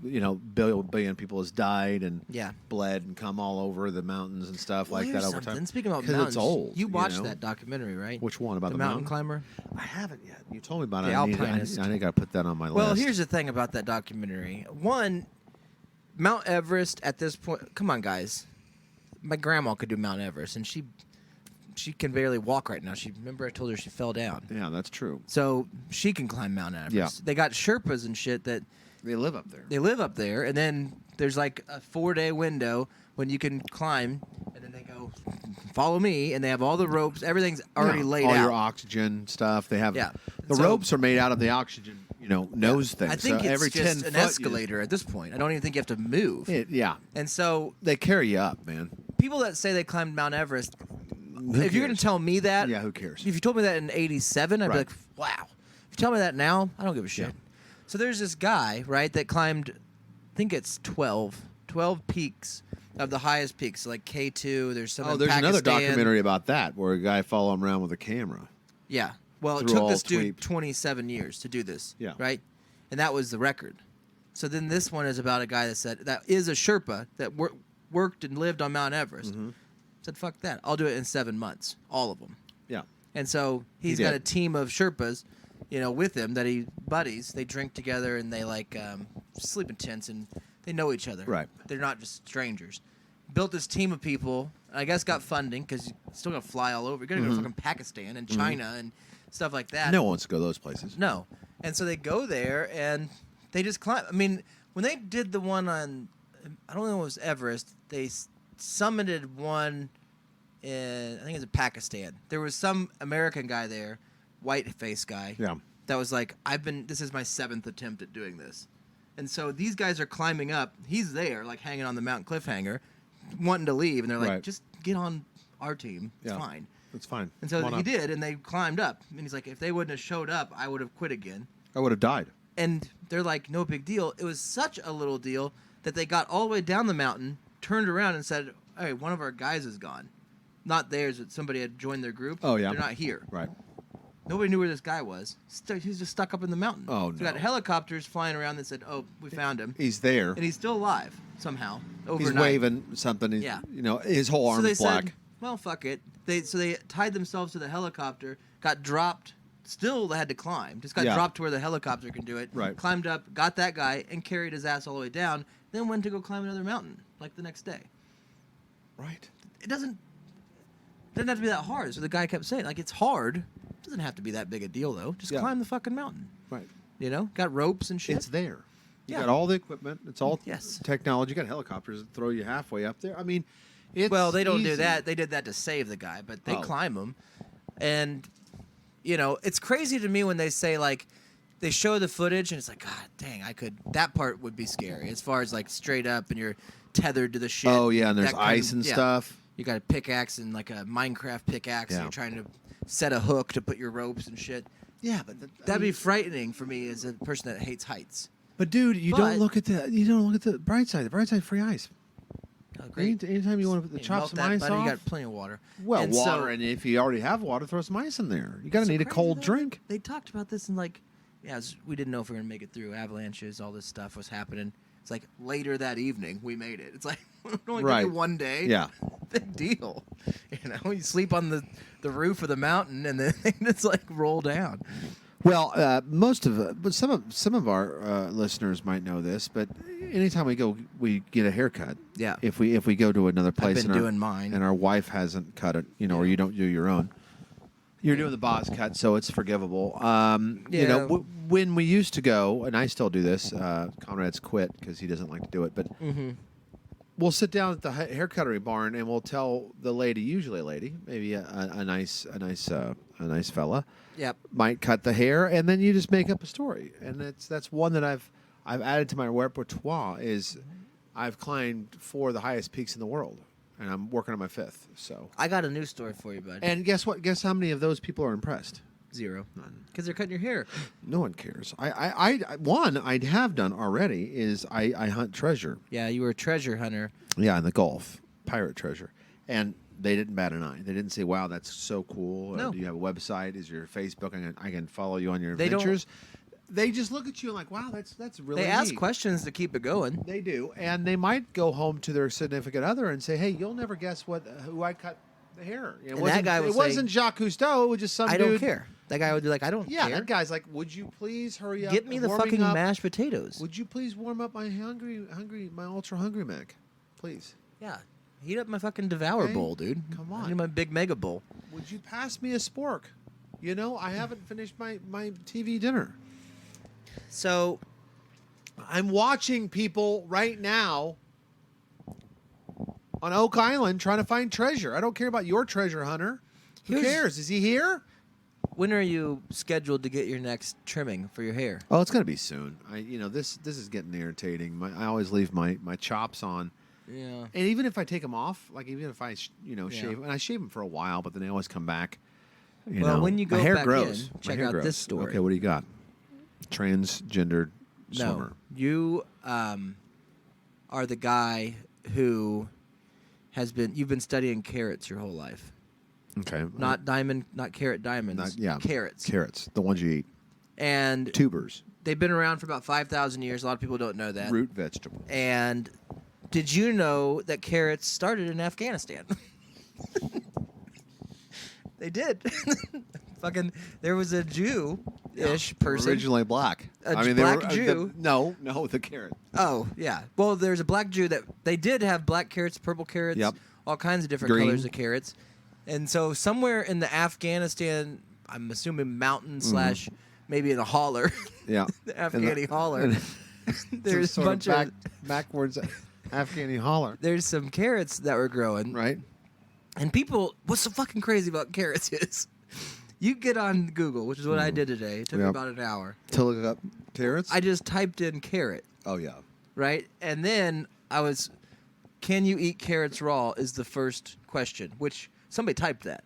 billion people has died and Yeah. bled and come all over the mountains and stuff Well, like that here's over something. time. Speaking about 'Cause mountains, it's old. You watched know? that documentary, right? Which one about the the mountain climber? I haven't yet. You told me about The it. Alpinist. I think I put that on my Well, list. here's the thing about that documentary. One, Mount Everest at this point. Come on, guys. My grandma could do Mount Everest, and she can barely walk right now. Remember I told her she fell down. Yeah, that's true. So she can climb Mount Everest. Yeah. They got Sherpas and shit that They live up there. they live up there, and then there's like a 4-day window when you can climb, and then they go, follow me, and they have all the ropes. Everything's already laid all out. your oxygen stuff. They have. Yeah. The So- ropes are made out of the oxygen, nose thing. I think so it's every just 10 an foot, escalator at this point. I don't even think you have to move. Yeah, And so they carry you up, man. people that say they climbed Mount Everest, Who if you're going cares? to tell me that, Yeah, who cares? If you told me that in '87, I'd Right. be like, wow. If you tell me that now, I don't give a shit. Yeah. So there's this guy, right, that climbed, I think it's 12 peaks of the highest peaks, so like K2. There's some. Oh, in there's another Pakistan. documentary about that where a guy followed him around with a camera. Yeah. Well, it Through took all this dude 20 27 years to do this. Yeah. Right? And that was the record. So then this one is about a guy that said, that is a Sherpa that worked and lived on Mount Everest. Mm-hmm. Said, fuck that. I'll do it in 7 months. All of them. Yeah. And so he's He got did. a team of Sherpas, with him that he buddies. They drink together and they sleep in tents and they know each other. Right. They're not just strangers. Built this team of people. I guess got funding because you still got to fly all over. You got to go to fucking Pakistan and China and stuff like that. No one wants to go those places. No. And so they go there and they just climb. I mean, when they did the one on, I don't know if it was Everest, they summited one in, I think it was in Pakistan. There was some American guy there, white face guy, Yeah. that was like, this is my 7th attempt at doing this. And so these guys are climbing up. He's there, like hanging on the mountain cliffhanger, wanting to leave. And they're like, Right. just get on our team. It's Yeah. fine. That's fine. And so Come on he up. did, and they climbed up. And he's like, if they wouldn't have showed up, I would have quit again. I would have died. And they're like, no big deal. It was such a little deal that they got all the way down the mountain, turned around and said, hey, one of our guys is gone. Not theirs, but somebody had joined their group. Oh, yeah. They're not here. Right. Nobody knew where this guy was. He was just stuck up in the mountain. Oh, So we got no. helicopters flying around that said, oh, we found him. He's there. And he's still alive somehow. He's Overnight. waving something. He's, Yeah. his whole So arm they is black. said, well, fuck it. So they tied themselves to the helicopter, got dropped. Still, they had to climb. Just got Yeah. dropped to where the helicopter can do it. Right. Climbed up, got that guy, and carried his ass all the way down. Then went to go climb another mountain, like the next day. Right. It doesn't have to be that hard. So the guy kept saying, like, it's hard. It doesn't have to be that big a deal, though. Just Yeah. climb the fucking mountain. Right. Got ropes and shit. It's there. You Yeah. got all the equipment. It's all Yes. technology. You got helicopters that throw you halfway up there. I mean, it's Well, they don't do easy. that. They did that to save the guy, but they Oh. climb him. And, it's crazy to me when they say, like, they show the footage and it's like, God dang, that part would be scary as far as, like, straight up and you're tethered to the shit. Oh yeah, and there's that kind ice of- and yeah. stuff. You got a pickaxe and, like, a Minecraft pickaxe and Yeah. you're trying to set a hook to put your ropes and shit. Yeah, but That'd be frightening for me as a person that hates heights. But dude, you But- don't look at the bright side. The bright side, free ice. Oh, great. Anytime you want to You chop melt some that ice butter, off. You got plenty of water. Well, And water, so- and if you already have water, throw some ice in there. You got to So need a crazy, cold though. drink. They talked about this and we didn't know if we were gonna make it through avalanches. All this stuff was happening. It's like later that evening we made it. It's like it only took Right. you one day. Yeah. Big deal. You sleep on the roof of the mountain and then it's like roll down. Well, but some of our listeners might know this, but anytime we get a haircut. Yeah. If we go to another place, been and doing mine. and our wife hasn't cut it, or you don't do your own. You're doing the boss cut, so it's forgivable. Yeah. When we used to go, and I still do this. Conrad's quit because he doesn't like to do it, but we'll sit down at the haircuttery barn and we'll tell the lady, usually a lady, maybe a nice fella, Yep. might cut the hair, and then you just make up a story. And that's one that I've added to my repertoire. Is I've climbed 4 of the highest peaks in the world, and I'm working on my 5th. So, I got a new story for you, bud. and guess what? Guess how many of those people are impressed? 0. Because they're cutting your hair. No one cares. One have done already is I hunt treasure. Yeah, you were a treasure hunter. Yeah, in the Gulf. pirate treasure. And they didn't bat an eye. They didn't say, "Wow, that's so cool." No. Do you have a website? Is your Facebook? I can follow you on your They don't- adventures. They just look at you and like, "Wow, that's really." They ask neat." questions to keep it going. They do, and they might go home to their significant other and say, "Hey, you'll never guess who I cut the hair." You know, And that guy will it say, wasn't Jacques Cousteau. It was just some I dude. don't care. That guy would be like, I don't Yeah, care. that guy's like, "Would you please hurry up? Get me the warming fucking up- mashed potatoes. Would you please warm up my my ultra hungry Mac, please? Yeah. Heat up my fucking Devour Okay. bowl, dude. Come I on. need my big mega bowl. Would you pass me a spork? You know, I haven't finished my TV dinner. So, I'm watching people right now on Oak Island trying to find treasure. I don't care about your treasure hunter. Who Here's- cares? Is he here? when are you scheduled to get your next trimming for your hair? Oh, it's gonna be soon. This is getting irritating. I always leave my chops on, Yeah. and even if I take them off, like even if I Yeah. shave, and I shave them for a while, but then they always come back. Well, when you my go hair back grows. in, My check hair out grows. this story. Okay, what do you got? Transgendered swimmer. No. You are the guy who you've been studying carrots your whole life. Okay, Not carrot diamonds. Carrots. carrots, the ones you eat, And tubers, they've been around for about 5,000 years. A lot of people don't know that. root vegetable. And did you know that carrots started in Afghanistan? They did. Fucking, there was a Jew-ish person. Originally black. A they black were, Jew. no, the carrot. Oh, yeah. Well, there's a black Jew that they did have black carrots, purple carrots, Yep. all kinds of different Green. colors of carrots. And so somewhere in the Afghanistan, I'm assuming mountain slash maybe in a holler, Yeah, the Afghani holler, there's a sort bunch of of backwards Afghani holler, there's some carrots that were growing. right? And people, what's so fucking crazy about carrots is you get on Google, which is what I did today. It took me Yep. about an hour. To look up carrots. I just typed in carrot, Oh yeah. right? And then can you eat carrots raw is the first question, which somebody typed that.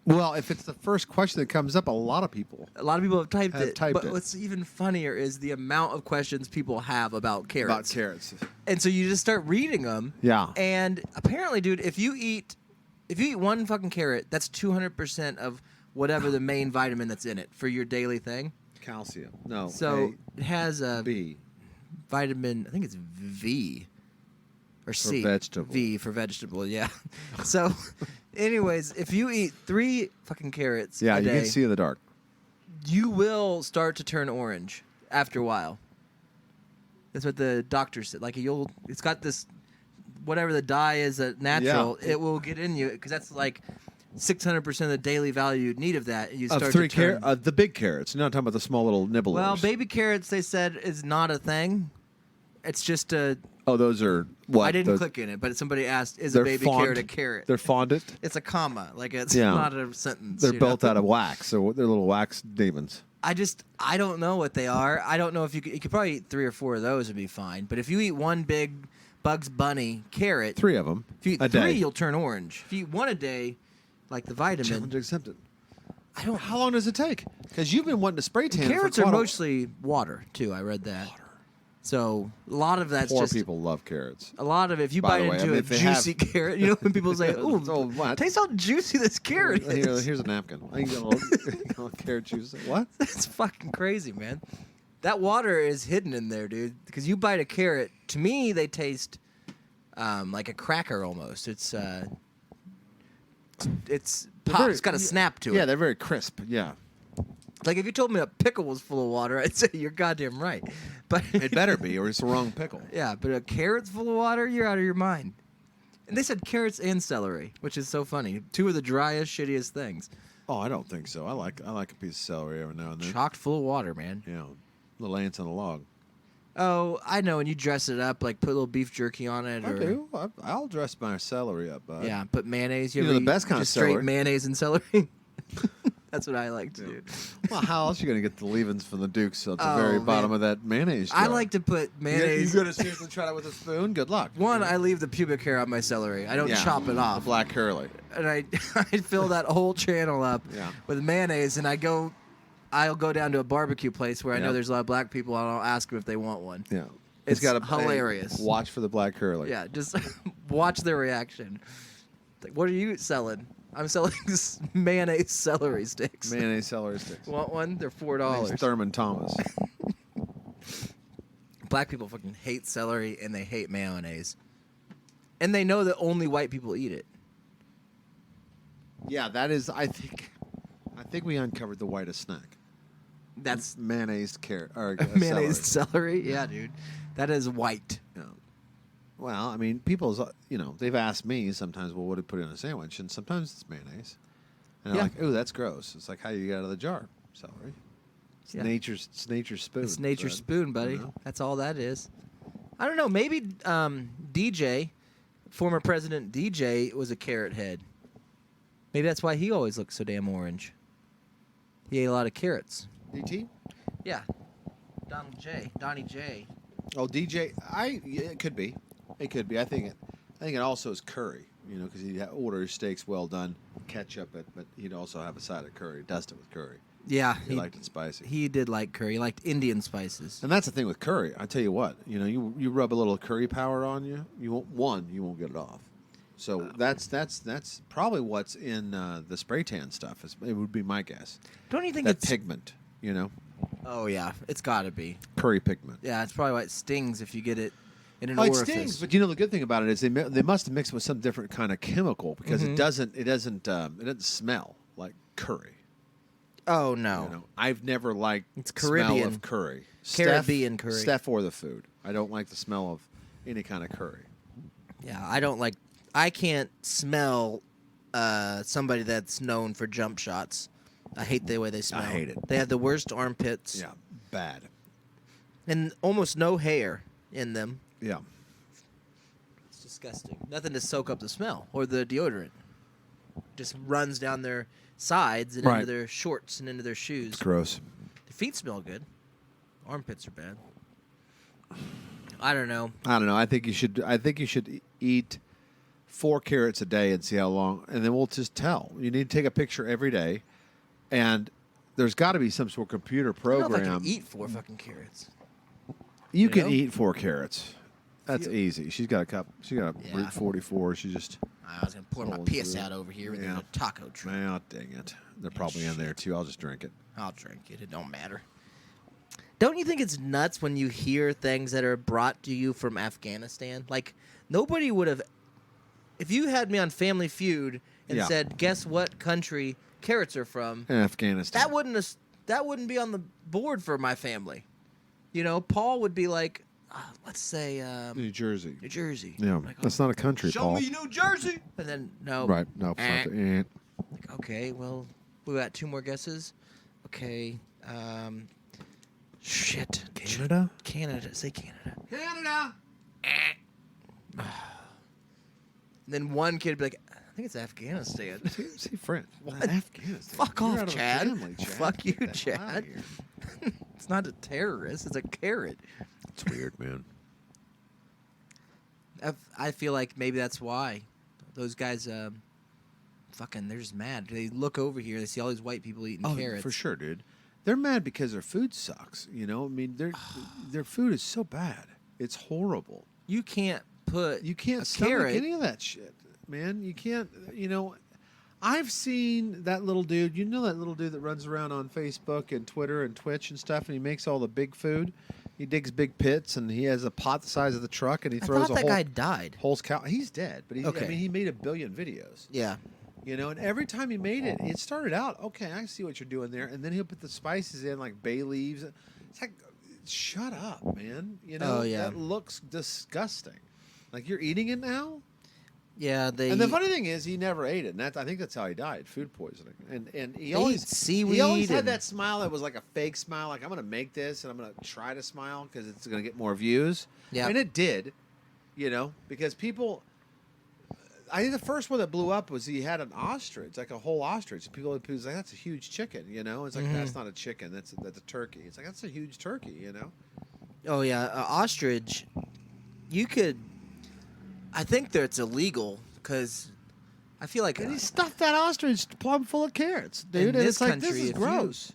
Well, if it's the first question that comes up, a lot of people A lot of people have typed Have it. typed but it. what's even funnier is the amount of questions people have about carrots. about carrots. And so you just start reading them. Yeah. And apparently, dude, if you eat one fucking carrot, that's 200% of whatever the main vitamin that's in it for your daily thing. Calcium. No. So it has a B. vitamin, I think it's V or C. vegetable. V for vegetable, yeah. So, anyways, if you eat 3 fucking carrots Yeah, a you day, can see in the dark. you will start to turn orange after a while. That's what the doctor said. Like it's got this, whatever the dye is natural, Yeah. it will get in you because that's like 600% of the daily value you need of that. You Of start 3 to turn. carrot, the big carrots. You're not talking about the small little nibblers. Well, baby carrots, they said, is not a thing. It's just a. Oh, those are what? I didn't Those- click in it, but somebody asked, "Is a they're baby fond- carrot a carrot?" They're fondant. It's a comma, like it's Yeah. not a sentence. They're you built know? out of wax, so they're little wax demons. I don't know what they are. I don't know if you could probably eat 3 or 4 of those would be fine. But if you eat one big Bugs Bunny carrot, 3 of them if you eat a 3, day. you'll turn orange. If you eat 1 a day, like the vitamin, Challenge accepted. I don't. How long does it take? Because you've been wanting to spray tan. Carrots for are quite a- mostly water too. I read that. So a lot of that's Poor just people love carrots. a lot of. If you By bite the way, into I mean, a if they have- juicy carrot, you know when people say, "Ooh, Oh, what? taste how juicy this carrot is." Here's a napkin. I can get a little carrot juice. What? That's fucking crazy, man. That water is hidden in there, dude. Because you bite a carrot, to me, they taste like a cracker almost. It's pop. It's got a snap to Yeah, it. they're very crisp. Yeah. Like if you told me a pickle was full of water, I'd say you're goddamn right. But It better be, or it's the wrong pickle. yeah, but a carrot's full of water, you're out of your mind. And they said carrots and celery, which is so funny. 2 of the driest, shittiest things. Oh, I don't think so. I like a piece of celery every now and then. Chocked full of water, man. Yeah, little ants on a log. Oh, I know. And you dress it up, like put a little beef jerky on it. I or, do. I'll dress my celery up, bud. Yeah, put mayonnaise. You know, ever the best eat kind of just straight celery. mayonnaise and celery. That's what I like to do. Well, how else are you going to get the leavings from the Dukes at the Oh, very man. bottom of that mayonnaise jar? I like to put mayonnaise. You go to seriously try that with a spoon? Good luck. One, I leave the pubic hair on my celery. I don't Yeah, chop it The off. black curly. And I fill that whole channel up Yeah. with mayonnaise, and I'll go down to a barbecue place where I know Yep. there's a lot of black people, and I'll ask them if they want one. Yeah. It's got hilarious. Watch for the black curly. Yeah, just watch their reaction. Like, what are you selling? I'm selling mayonnaise celery sticks. Mayonnaise celery sticks. Want one? They're Name's $4. Thurman Thomas. Black people fucking hate celery and they hate mayonnaise. And they know that only white people eat it. Yeah, that is. I think we uncovered the whitest snack. That's Mayonnaise carrot or mayonnaise celery. celery? Yeah, dude. That is white. Yeah. Well, I mean, people's, they've asked me sometimes, well, what do you put in a sandwich? And sometimes it's mayonnaise. And they're Yeah. like, ooh, that's gross. It's like, how do you get out of the jar? Celery. It's Yeah. nature's spoon. It's nature's bud. spoon, buddy. You know? That's all that is. I don't know. Maybe DJ, former President DJ, was a carrot head. Maybe that's why he always looks so damn orange. He ate a lot of carrots. DT? Yeah. Donnie J. Oh, DJ. Yeah, it could be. It could be. I think it also is curry. Because he'd order his steaks well done, ketchup it, but he'd also have a side of curry, dust it with curry. Yeah. He liked it spicy. He did like curry. He liked Indian spices. And that's the thing with curry. I tell you what, you rub a little curry powder on you, you won't get it off. So that's probably what's in the spray tan stuff. It would be my guess. Don't you think That it's... pigment, Oh, yeah. It's got to be. curry pigment. Yeah, it's probably why it stings if you get it in an Oh, it orifice. stings, but the good thing about it is they must have mixed it with some different kind of chemical because Mm-hmm. it doesn't smell like curry. Oh, no. I've never liked It's the smell Caribbean. of curry. Caribbean curry. Steph or the food. I don't like the smell of any kind of curry. Yeah, I can't smell somebody that's known for jump shots. I hate the way they smell. hate it. They have the worst armpits. Yeah, bad. And almost no hair in them. Yeah. It's disgusting. Nothing to soak up the smell or the deodorant. Just runs down their sides and Right. into their shorts and into their shoes. It's gross. Their feet smell good. Armpits are bad. I don't know. I think you should eat 4 carrots a day and see how long, and then we'll just tell. You need to take a picture every day, and there's got to be some sort of computer I don't know if I program. can eat 4 fucking carrots. You You can know? eat 4 carrots. That's Feel- easy. She's got a cup. She got a Yeah. Route 44. She just. I was going to pour my Rolling piss through it. out over here with Yeah. a taco truck. Oh, dang it. They're probably in there too. I'll just drink it. I'll drink it. It don't matter. Don't you think it's nuts when you hear things that are brought to you from Afghanistan? Like, nobody would have... If you had me on Family Feud and Yeah. said, guess what country carrots are from, Afghanistan. that wouldn't be on the board for my family. Paul would be like, let's say New Jersey. New Jersey. Yeah, I'm like, that's not a country, show Paul. me New Jersey! And then, no. Right. No, it's not the- Like, okay, well, we got 2 more guesses. Okay, shit. Canada? Canada. Say Canada. Canada. And then one kid would be like, I think it's Afghanistan. See French. What? Afghanistan. Fuck You're off, out of the Chad. family, Chad. Fuck you, Get the hell outta Chad. here. It's not a terrorist. It's a carrot. It's weird, man. I feel like maybe that's why those guys, they're just mad. They look over here. They see all these white people eating carrots. for sure, dude. They're mad because their food sucks. Their food is so bad. It's horrible. You can't put You can't a stomach carrot. any of that shit, man. You can't. I've seen that little dude. You know that little dude that runs around on Facebook and Twitter and Twitch and stuff, and he makes all the big food. He digs big pits, and he has a pot the size of the truck, and he I throws thought a that whole guy died. cow. He's dead, but Okay. he made 1 billion videos. Yeah. And every time he made it, it started out okay. I see what you're doing there, and then he'll put the spices in like bay leaves. It's like, shut up, man. Oh, yeah. That looks disgusting. Like you're eating it now. Yeah, they. And the funny thing is, he never ate it, and I think that's how he died, food poisoning. And he always eat seaweed He always had and- that smile that was like a fake smile, like I'm going to make this and I'm going to try to smile because it's going to get more views. Yeah. And it did, because people. I think the first one that blew up was he had an ostrich, like a whole ostrich. And people was like, "That's a huge chicken," It's like that's not a chicken, that's a turkey. It's like that's a huge turkey, Oh yeah, ostrich. You could. I think that it's illegal because I feel like And he stuffed that ostrich plumb full of carrots, dude. in And this it's like country, this is if gross.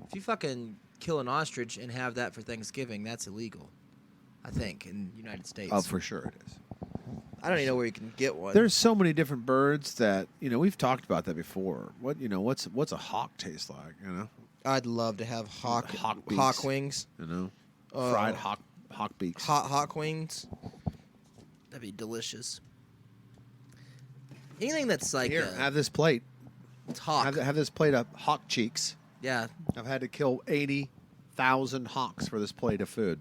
if you fucking kill an ostrich and have that for Thanksgiving, that's illegal. I think in the United States. Oh, for sure it is. I don't even know where you can get one. There's so many different birds that we've talked about that before. What's a hawk taste like? I'd love to have hawk beaks. wings. Fried hawk beaks. Hot hawk wings. That'd be delicious. Anything that's like Here, have this plate. it's hawk. Have this plate of hawk cheeks. Yeah. I've had to kill 80,000 hawks for this plate of food.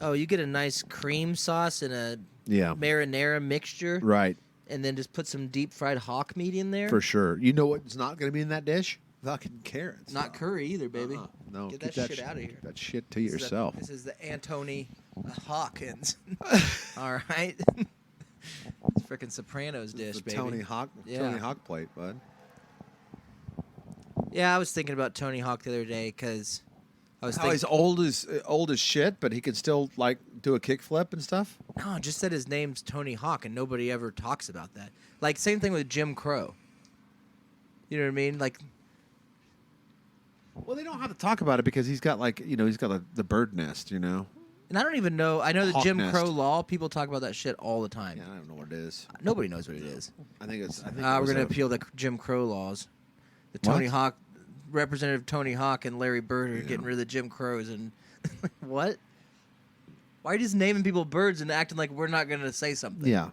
Oh, you get a nice cream sauce and a Yeah. marinara mixture, Right. and then just put some deep fried hawk meat in there. For sure. You know what's not going to be in that dish? Fucking carrots. Not curry either, baby. No, Get keep that shit out of here. Keep that shit to yourself. This is the Anthony Hawkins. All right. It's freaking Sopranos dish, the baby. Tony Hawk plate, bud. Yeah, I was thinking about Tony Hawk the other day because I was How thinking. he's old as shit, but he can still like do a kickflip and stuff. No, just said his name's Tony Hawk, and nobody ever talks about that. Like, same thing with Jim Crow. You know what I mean? Like, Well, they don't have to talk about it because he's got he's got the bird nest, and I don't even know. I know the Hawk Jim nest. Crow law. People talk about that shit all the time. Yeah, I don't know what it is. Nobody knows what it is. I think it's. We're going to appeal the Jim Crow laws. The Tony What? Hawk, Representative Tony Hawk and Larry Bird are getting rid of the Jim Crows. And what? Why are you just naming people birds and acting like we're not going to say something? Yeah,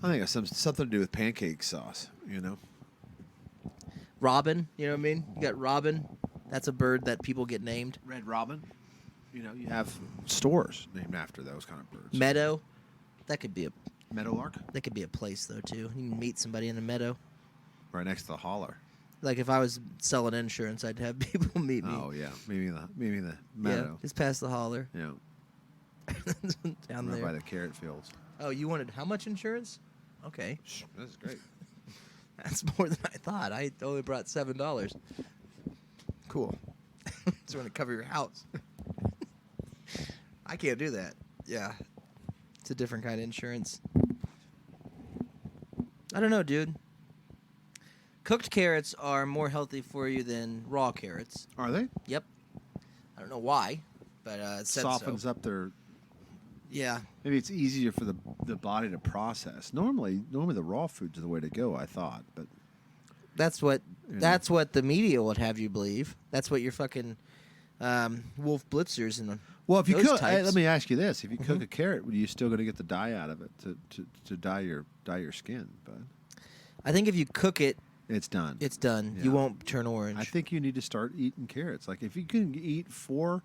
I think it's something to do with pancake sauce. Robin, you know what I mean? You got Robin. That's a bird that people get named. Red robin. You have stores named after those kind of birds. Meadow. That could be a Meadowlark, place though too. You can meet somebody in a meadow. right next to the holler. Like if I was selling insurance, I'd have people meet me. Oh yeah, maybe the Yeah, meadow. just past the holler. Yeah, Down right there. by the carrot fields. Oh, you wanted how much insurance? Okay. That's great. That's more than I thought. I only brought $7. Cool. Just want to cover your house. I can't do that. Yeah. It's a different kind of insurance. I don't know, dude. Cooked carrots are more healthy for you than raw carrots. Are they? Yep. I don't know why, but it said Softens so. up their. Yeah. Maybe it's easier for the body to process. Normally the raw foods are the way to go. I thought, but That's what Yeah. that's what the media would have you believe. That's what your fucking Wolf Blitzers and well, if you those cook, types. let me ask you this: if you cook a carrot, are you still going to get the dye out of it to dye your skin? But I think if you cook it, it's done. it's done. Yeah. You won't turn orange. I think you need to start eating carrots. Like if you can eat four,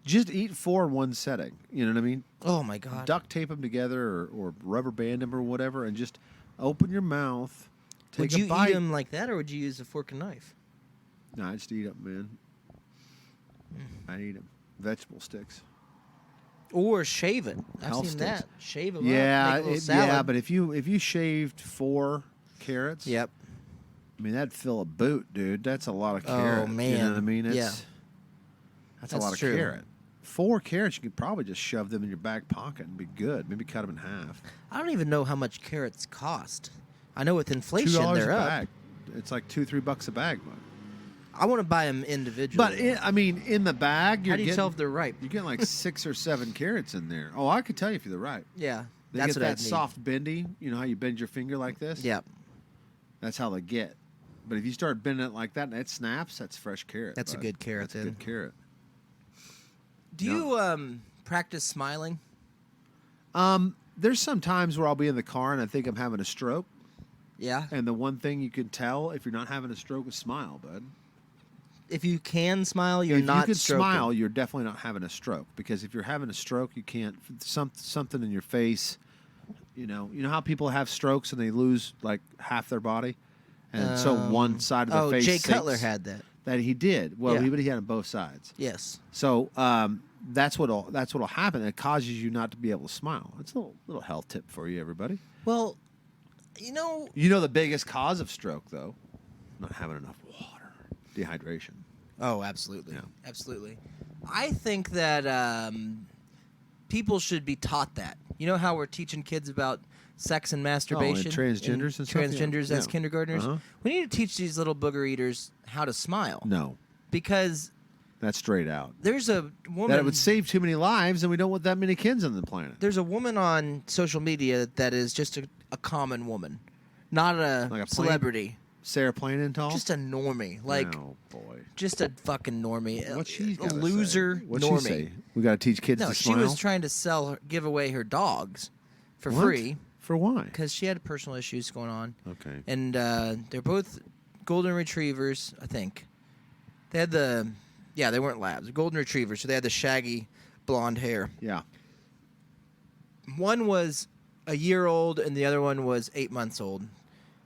just eat four in one setting. You know what I mean? Oh my god. Duct tape them together or rubber band them or whatever, and just open your mouth. Take Would you a bite. eat them like that, or would you use a fork and knife? No, I just eat them, man. I eat them. Vegetable sticks. Or shave it. I've Health seen sticks. that. Shave them Yeah, up. Make a little salad. yeah, but if you shaved 4 carrots, Yep. I mean that'd fill a boot, dude. That's a lot of Oh, carrot. You know man. what I mean? Yeah. That's That's a lot true. of carrot. 4 carrots, you could probably just shove them in your back pocket and be good. Maybe cut them in half. I don't even know how much carrots cost. I know with inflation $2 they're a up. bag. It's like $2-3 a bag, man. I want to buy them individually. But in the bag, you're how do you getting, tell if they're ripe? you're getting like 6 or 7 carrots in there. Oh, I could tell you if you're right. Yeah, They that's get what I that need. soft bendy. You know how you bend your finger like this? Yeah, That's how they get. But if you start bending it like that and it snaps, that's fresh carrot. That's a bud. good carrot That's a then. good carrot. Do Yeah. you practice smiling? There's some times where I'll be in the car and I think I'm having a stroke. Yeah. And the one thing you can tell if you're not having a stroke is smile, bud. If you can smile, you're if not you can stroking. smile, you're definitely not having a stroke. Because if you're having a stroke, you can't something in your face. You know how people have strokes and they lose like half their body, and so one side of their face. Jay sinks. Cutler had that. That he did. Well, Yeah. but he had on both sides. Yes. So that's what'll happen. It causes you not to be able to smile. It's a little health tip for you, everybody. Well, you know, You know the biggest cause of stroke, though, not having enough water, dehydration. oh, absolutely, Yeah. absolutely. I think that people should be taught that. You know how we're teaching kids about sex and masturbation, transgenders and stuff? Yeah. transgenders as Yeah. kindergartners. Uh-huh. We need to teach these little booger eaters how to smile No, because That's straight out. There's a woman. That it would save too many lives, and we don't want that many kids on the planet. There's a woman on social media that is just a common woman, not a, Like a celebrity. Sarah Plainenthal? Just a normie, like oh boy, just a fucking normie. What's she a gotta loser say? What's normie. she say? We got to teach kids No, to she smile. was trying to give away her dogs for What? free For why? because she had personal issues going on, Okay. and they're both golden retrievers, I think. They had they weren't labs, golden retrievers, so they had the shaggy blonde hair. Yeah. One was a year old, and the other one was 8 months old.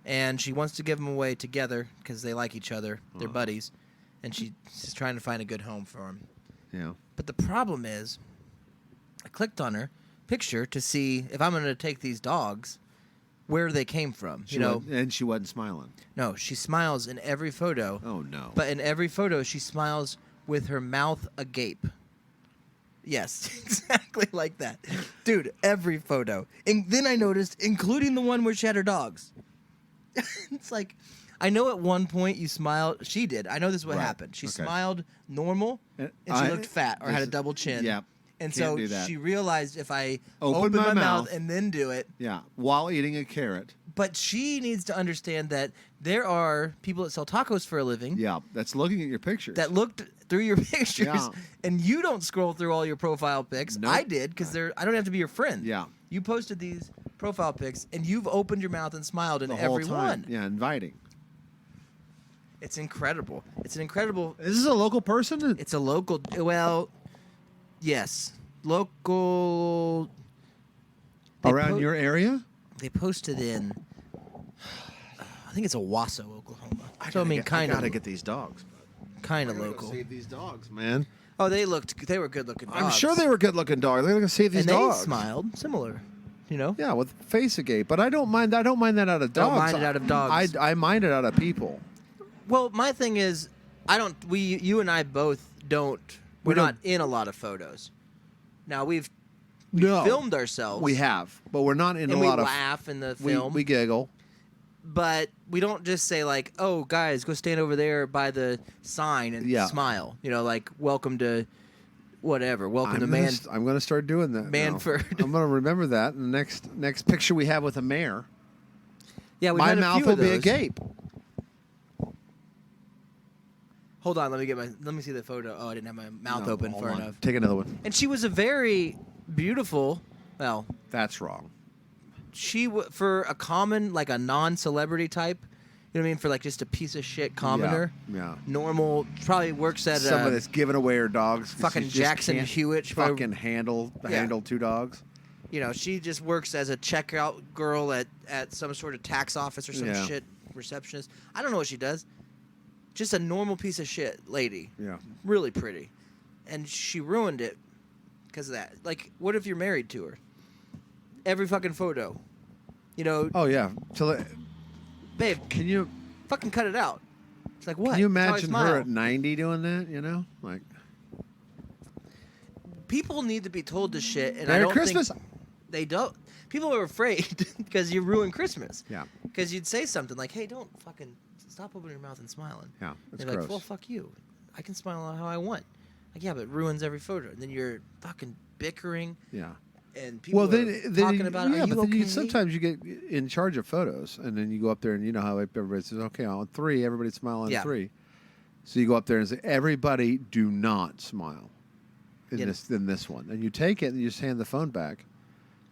And she wants to give them away together because they like each other. They're buddies. And she's trying to find a good home for them. Yeah. But the problem is, I clicked on her picture to see if I'm going to take these dogs, where they came from. And she wasn't smiling. No, she smiles in every photo. Oh no. But in every photo, she smiles with her mouth agape. Yes, exactly like that. Dude, every photo. And then I noticed, including the one where she had her dogs. It's like, I know at one point you smiled. She did. I know this is what Right. happened. She Okay. smiled normal, and she looked fat or had a double chin. Yeah. And Can't so do that. she realized if I Open open my my mouth mouth. and then do it. Yeah. While eating a carrot. But she needs to understand that there are people that sell tacos for a living. Yeah. That's looking at your pictures. That looked through your pictures, Yeah. and you don't scroll through all your profile pics. Nope. I did because I don't have to be your friend. Yeah. You posted these profile pics, and you've opened your mouth and smiled in the every whole time. one. Yeah. Inviting. It's incredible. It's an incredible. Is this a local person? It's a local. Well, yes, local. They Around your area? They posted in. I think it's Owasso, Oklahoma. So I mean, I kind gotta of, get these dogs. kind of I gotta local. Save these dogs, man. Oh, they were good looking. I'm sure they were good-looking dogs. They're gonna save these and dogs. they smiled, similar. You know. Yeah, with face agape. But I don't mind. I don't mind that out of Don't dogs. mind it out of dogs. I mind it out of people. Well, my thing is, you and I both don't. We're don't- not in a lot of photos. Now we No, filmed ourselves. we have, but we're not in and a we lot of. laugh in the We, film. we giggle. But we don't just say like, "Oh, guys, go stand over there by the sign and Yeah. smile." You know, like welcome to whatever. Welcome to I'm gonna start doing that. now. Manford. I'm gonna remember that in the next picture we have with the mayor. Yeah, we My had a mouth few will of be those. agape. Hold on, let me see the photo. Oh, I didn't have my mouth No, open hold far on. enough. Take another one. And she was a very beautiful. Well, That's wrong. for a common, like a non-celebrity type. You know what I mean? For like just a piece of shit commoner. Yeah. Normal. Probably works at Somebody that's giving away her dogs. 'cause fucking she just Jackson can't Hewitt. She probably- Fucking handle two dogs. You know, she just works as a checkout girl at some sort of tax office or some Yeah. shit, receptionist. I don't know what she does. Just a normal piece of shit lady. Yeah. Really pretty. And she ruined it because of that. Like, what if you're married to her? Every fucking photo. You know, Oh yeah. babe, Can you fucking cut it out. It's like, what? can you That's how I imagine smile. her at 90 doing that? You know, like People need to be told this shit, and I Merry don't Christmas. think they don't. People are afraid because you ruin Christmas. Yeah. Because you'd say something like, "Hey, don't fucking stop opening your mouth and smiling." Yeah, it's They're gross. like, "Well, fuck you. I can smile how I want." Like, yeah, but it ruins every photo. And then you're fucking bickering, Yeah. and people Well, are then talking about, yeah, "Are you but then okay?" sometimes you get in charge of photos, and then you go up there, and you know how everybody says, "Okay, on 3, everybody smile on Yeah. 3." So you go up there and say, "Everybody, do not smile in Yeah. this one," and you take it and you just hand the phone back.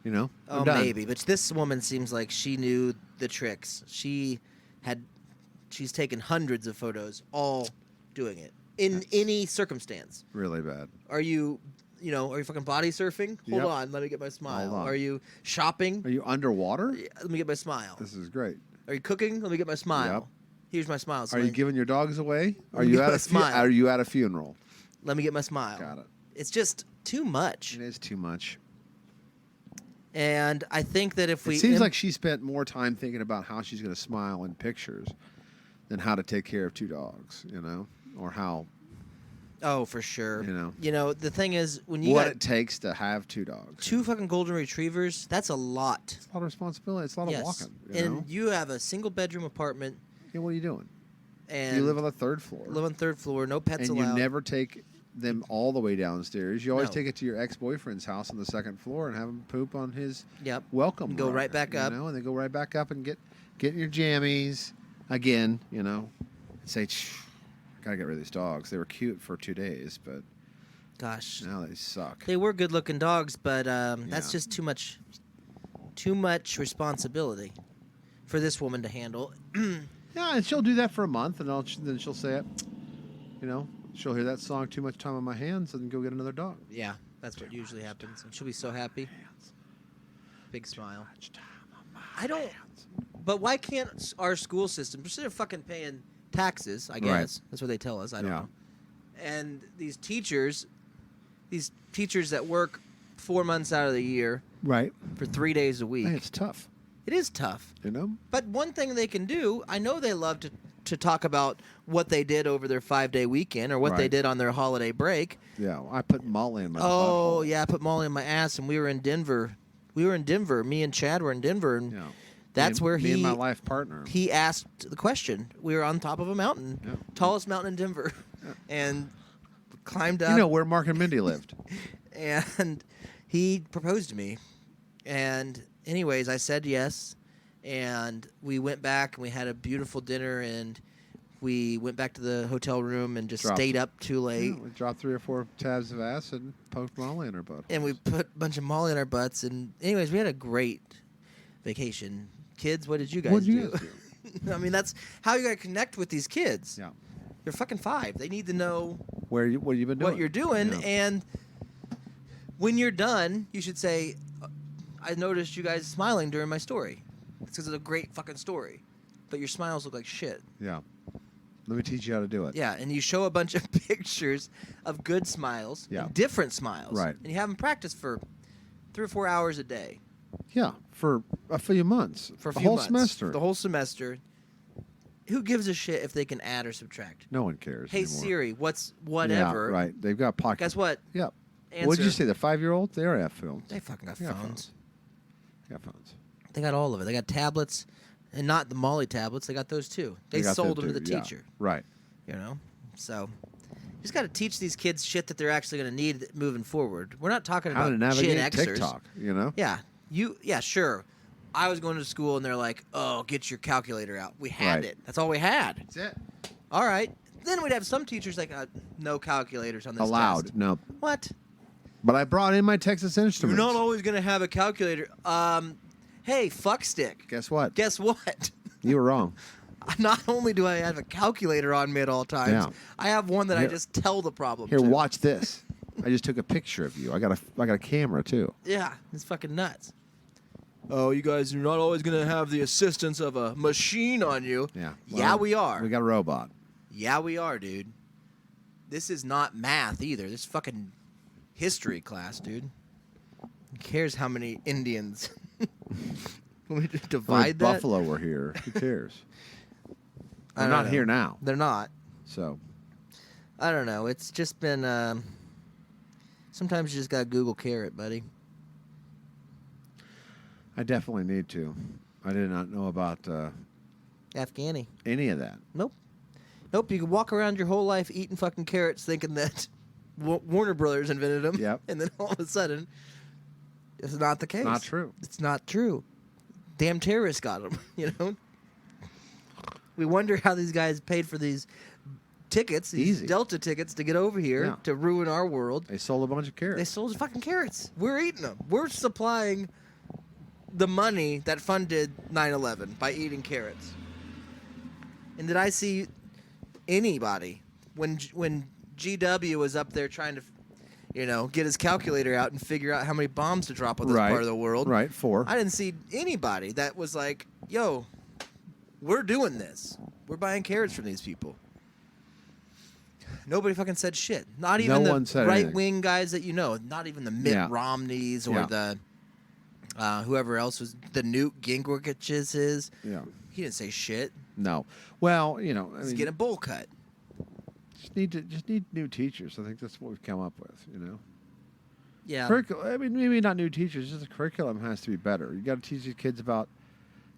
You know, I'm Oh, done. maybe. But this woman seems like she knew the tricks. She's taken hundreds of photos, all doing it in any circumstance. Really bad. Are you fucking body surfing? Hold Yep. on, let me get my smile. Hold on. Are you shopping? Are you underwater? Yeah, let me get my smile. This is great. Are you cooking? Let me get my smile. Yep. Here's my smile. Are you giving your dogs away? Are me you get at my a smile. Are you at a funeral? Let me get my smile. Got it. It's just too much. It is too much. And I think that if we It seems like she spent more time thinking about how she's going to smile in pictures than how to take care of 2 dogs, you know, or how oh, for sure. You know. the thing is when you what got it takes to have 2 dogs. 2 fucking golden retrievers, that's a lot. It's a lot of responsibility. It's a lot Yes. of walking. You And know? you have a single bedroom apartment Yeah, what are you doing? and You live on the 3rd floor, live on 3rd floor, no pets and allowed. you never take them all the way downstairs. You always No. take it to your ex-boyfriend's house on the second floor and have him poop on his Yep. welcome. Go rug, right back up. and then go right back up and get in your jammies again. And say, I gotta get rid of these dogs. They were cute for 2 days, but Gosh. now they suck. They were good-looking dogs, but that's Yeah. just too much responsibility for this woman to handle. Yeah, and she'll do that for a month, and then she'll say it. She'll hear that song, "Too Much Time on My Hands," and go get another dog. Yeah, that's what usually happens. And she'll be so happy. Big smile. I don't. But why can't our school system, instead of fucking paying taxes, I guess Right. that's what they tell us. I don't Yeah. know. And these teachers that work 4 months out of the year Right. for 3 days a week, Hey, it's tough. it is tough. But But one thing they can do, I know they love to talk about what they did over their 5-day weekend or what they Right. did on their holiday break. yeah, I put Molly in my. Oh, butthole. yeah, I put Molly in my ass, and we were in Denver. Me and Chad were in Denver, and Yeah. that's where me he and my life partner. he asked the question. We were on top of a mountain, Yeah. tallest mountain in Denver, and climbed up. Where Mark and Mindy lived. And he proposed to me. And anyways, I said yes, and we went back and we had a beautiful dinner, and we went back to the hotel room and just Dropped. stayed up too late. Yeah, we dropped 3 or 4 tabs of acid and poked Molly in her butt. And we put a bunch of Molly in our butts. And anyways, we had a great vacation. Kids, what did you guys What'd you do? guys do? I mean, that's how you got to connect with these kids. Yeah. They're fucking 5. They need to know What have you been doing? what you're doing. Yeah. And when you're done, you should say, I noticed you guys smiling during my story. It's because it's a great fucking story. But your smiles look like shit. Yeah. Let me teach you how to do it. Yeah, and you show a bunch of pictures of good smiles, Yeah. and different smiles. Right. And you have them practice for 3 or 4 hours a day. Yeah, for a few months. For a the few whole months. semester. The whole semester. Who gives a shit if they can add or subtract? No one cares Hey anymore. Siri, what's whatever? Yeah, right. They've got pocket. Guess what? Yeah. Answer. What did you say? The 5-year-olds? They already have phones. They fucking got Yeah, phones. They got phones. They got all of it. They got tablets, and not the Molly tablets. They got those too. They got sold that them to too, the yeah. teacher. Right. So you just got to teach these kids shit that they're actually going to need moving forward. We're not talking How to about navigate Gen Xers. TikTok, Yeah, yeah, sure. I was going to school and they're like, "Oh, get your calculator out." We had Right. it. That's all we had. That's it. All right. Then we'd have some teachers like, "No calculators on this Allowed. test." No. What? But I brought in my Texas Instruments. You're not always going to have a calculator. Hey, fuck stick. Guess what? Guess what? You were wrong. Not only do I have a calculator on me at all times, Yeah. I have one that I Here. just tell the problem Here, to. watch this. I just took a picture of you. I got a camera too. Yeah, it's fucking nuts. Oh, you guys are not always going to have the assistance of a machine on you. Yeah. Yeah, we are. We got a robot. Yeah, we are, dude. This is not math either. This is fucking history class, dude. Who cares how many Indians? Can we just How many divide that? Buffalo were here. Who cares? I They're don't not know. here now. They're not. So I don't know. It's just been. Sometimes you just got to Google carrot, buddy. I definitely need to. I did not know about Afghani. any of that. Nope. Nope. You can walk around your whole life eating fucking carrots thinking that Warner Brothers invented them. Yep. And then all of a sudden, it's not the case. Not true. It's not true. Damn terrorists got them, you know? We wonder how these guys paid for these tickets, these Easy. Delta tickets to get over here Yeah. to ruin our world. They sold a bunch of carrots. They sold us fucking carrots. We're eating them. We're supplying the money that funded 9/11 by eating carrots. And did I see anybody when GW was up there trying to, get his calculator out and figure out how many bombs to drop on this Right. part of the world? Right, 4. I didn't see anybody that was like, "Yo, we're doing this. We're buying carrots from these people." Nobody fucking said shit. Not even No one the said right wing guys that you know. Not even the Mitt Yeah. Romneys or Yeah. the whoever else was the Newt Gingrich's. Yeah. He didn't say shit. No. Well, I He's mean, getting a bowl cut. just need new teachers. I think that's what we've come up with, Yeah. I mean, maybe not new teachers, just the curriculum has to be better. You got to teach these kids about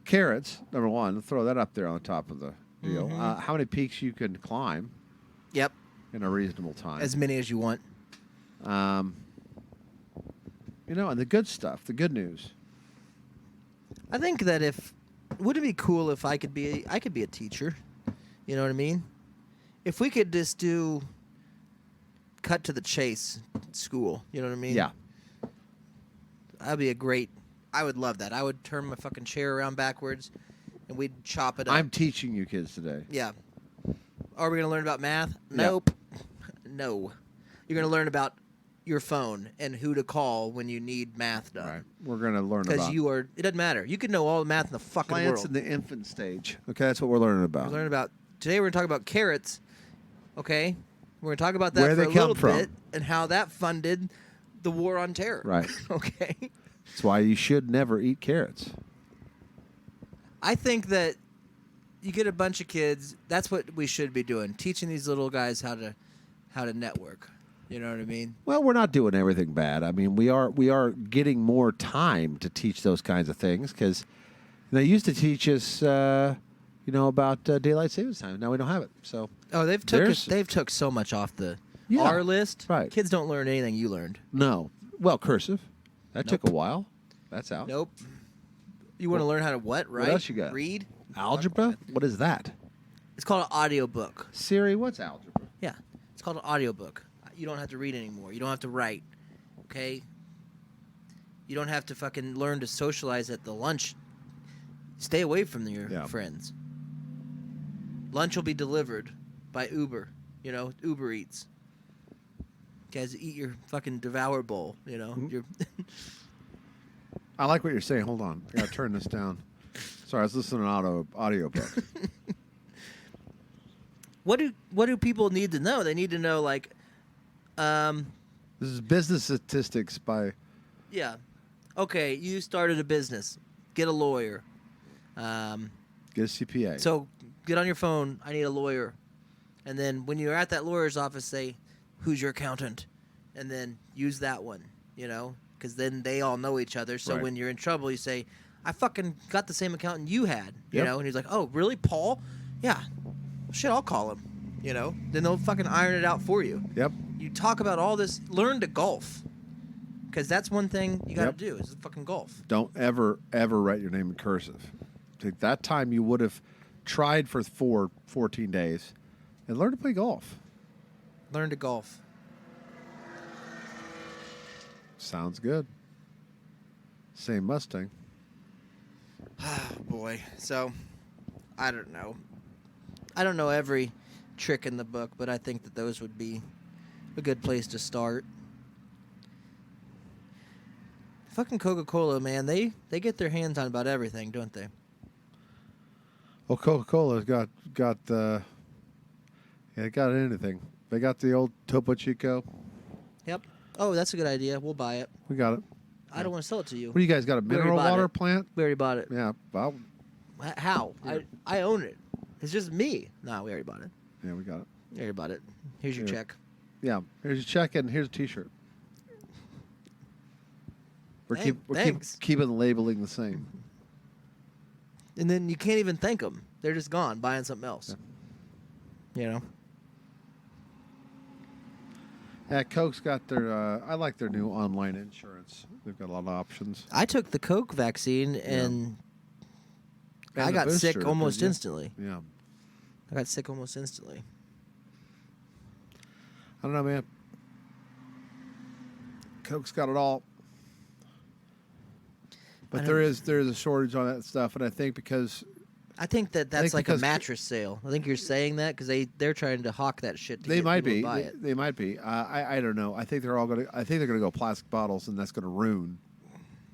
carrots, number one. Throw that up there on the top of the deal. Mhm. How many peaks you can climb. Yep. in a reasonable time. As many as you want. And the good stuff, the good news. I think that wouldn't it be cool if I could be a teacher? You know what I mean? If we could just do cut to the chase school, you know what I mean? Yeah. That'd be I would love that. I would turn my fucking chair around backwards and we'd chop it up. I'm teaching you kids today. Yeah. Are we going to learn about math? Yeah. Nope. No. You're going to learn about your phone and who to call when you need math done. Right. We're going to learn Because about it doesn't matter. You could know all the math in the fucking plants world. in the infant stage. Okay, that's what we're learning about. We're learning about today. We're going to talk about carrots. Okay, we're going to talk about that Where for they a come little from. bit and how that funded the war on terror. Right. Okay. That's why you should never eat carrots. I think that you get a bunch of kids. That's what we should be doing: teaching these little guys how to network. You know what I mean? Well, we're not doing everything bad. I mean, we are getting more time to teach those kinds of things because they used to teach us, about daylight savings time. Now we don't have it. So Oh, they've took so much off our list. Right. Kids don't learn anything you learned. no. Well, cursive. That Nope. took a while. That's out. Nope. You want to learn how to what? Right? else you got? Read. Algebra? What is that? It's called an audiobook. Siri, what's algebra? Yeah, it's called an audiobook. You don't have to read anymore. You don't have to write. Okay? You don't have to fucking learn to socialize at the lunch. Stay away from your Yeah. friends. Lunch will be delivered by Uber. Uber Eats. Guys, eat your fucking Devour bowl. Your I like what you're saying. Hold on. I got to turn this down. Sorry, I was listening to an audiobook. What do people need to know? They need to know This is business statistics by... yeah. Okay, you started a business. Get a lawyer. Get a CPA. So get on your phone. I need a lawyer. And then when you're at that lawyer's office, say, who's your accountant? And then use that one, because then they all know each other. So Right. when you're in trouble, you say, I fucking got the same accountant you had, Yep. And he's like, oh, really, Paul? Yeah. Well, shit, I'll call him, Then they'll fucking iron it out for you. Yep. You talk about all this. Learn to golf. Because that's one thing you got to Yep. do is fucking golf. Don't ever write your name in cursive. Take that time you would have tried for 14 days and learn to play golf. Learn to golf. Sounds good. Same Mustang. Oh, boy. So, I don't know. I don't know every trick in the book, but I think that those would be a good place to start. Fucking Coca-Cola, man, they get their hands on about everything, don't they? Well, Coca-Cola's got they got anything. They got the old Topo Chico. Yep. Oh, that's a good idea. We'll buy it. We got it. I don't want to sell it to you. What do you guys got? A We already mineral bought water it. plant? We already bought it. Yeah. Well, How? Here. I own it. It's just me. No, we already bought it. yeah, we got it. We already bought it. Here's your Here. check. Yeah. Here's your check and here's a T-shirt. We're Thanks. keeping the labeling the same. And then you can't even thank them. They're just gone buying something else. Yeah, Coke's got their. I like their new online insurance. They've got a lot of options. I took the Coke vaccine and I the got booster, sick almost didn't you? instantly. Yeah. I got sick almost instantly. I don't know, man. Coke's got it all. But there is a shortage on that stuff, and I think because I think that's think like a because- mattress sale. I think you're saying that because they're trying to hawk that shit. To they get might people be, to buy it. they might be. I don't know. I think they're gonna go plastic bottles, and that's gonna ruin.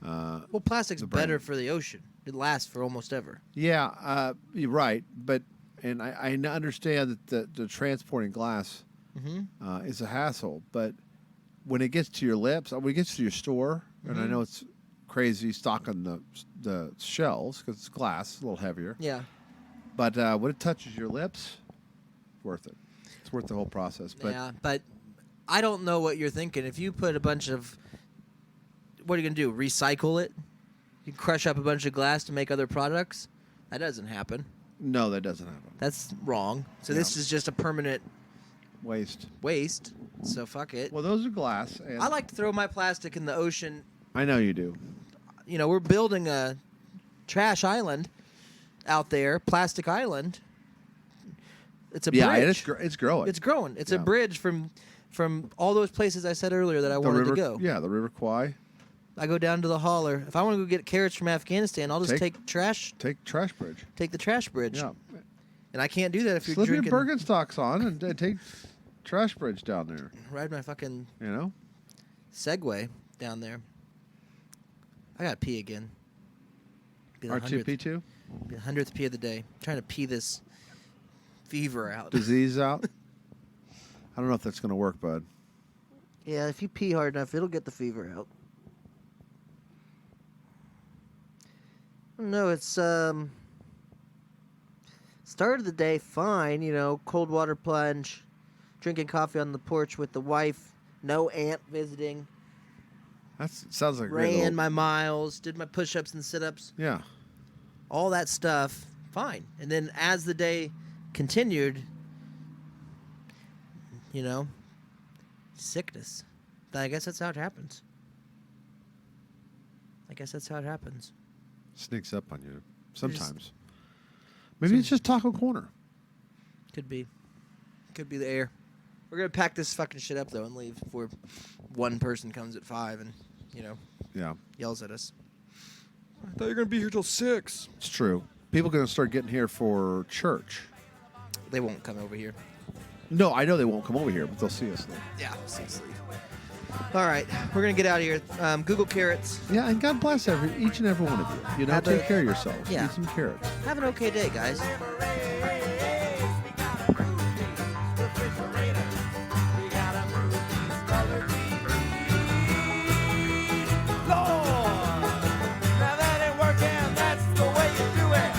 Well, plastic's the brand. better for the ocean. It lasts for almost ever. Yeah, you're right, but I understand that the transporting glass Mm-hmm. is a hassle, but when it gets to your lips, when it gets to your store, and I know it's crazy stocking the shelves because it's glass, a little heavier. Yeah. But when it touches your lips, worth it. It's worth the whole process. But Yeah, but I don't know what you're thinking. If you put a bunch of, what are you gonna do? Recycle it? You crush up a bunch of glass to make other products? That doesn't happen. no, that doesn't happen. That's wrong. So this is just a permanent Waste. waste. So fuck it. Well, those are glass. And I like to throw my plastic in the ocean. I know you do. You know, we're building a trash island out there, plastic island. It's a Yeah, bridge. and it's growing. It's growing. It's a Yeah. bridge from all those places I said earlier that I the wanted river, to go. Yeah, the River Kwai. I go down to the hauler. If I want to go get carrots from Afghanistan, I'll just take trash. Take Trash Bridge. Take the trash bridge. Yeah. And I can't do that if you're Slip drinking. your Birkenstocks on and take Trash Bridge down there. Ride my fucking You know. Segway down there. I gotta pee again. Be the R2P2. 100th pee of the day. Trying to pee this fever out. Disease out. I don't know if that's going to work, bud. Yeah, if you pee hard enough, it'll get the fever out. No, it's started the day fine, you know, cold water plunge, drinking coffee on the porch with the wife, no aunt visiting, That sounds like a great ran little- my miles, did my push-ups and sit-ups, Yeah. all that stuff, fine. And then as the day continued, you know, sickness. I guess that's how it happens. Sneaks up on you sometimes. Maybe it's just Taco Corner. Could be the air. We're gonna pack this fucking shit up though and leave before one person comes at 5 and, you know, Yeah, yells at us. I thought you were gonna be here till 6. it's true. People are going to start getting here for church. They won't come over here. No, I know they won't come over here, but they'll see us there. Yeah, seriously. All right, we're gonna get out of here. Google carrots. Yeah, and God bless each and every one of you. You know, Have take a- care of yourselves. yeah. Eat some carrots. Have an okay day, guys. Now that ain't working, that's the way you do it.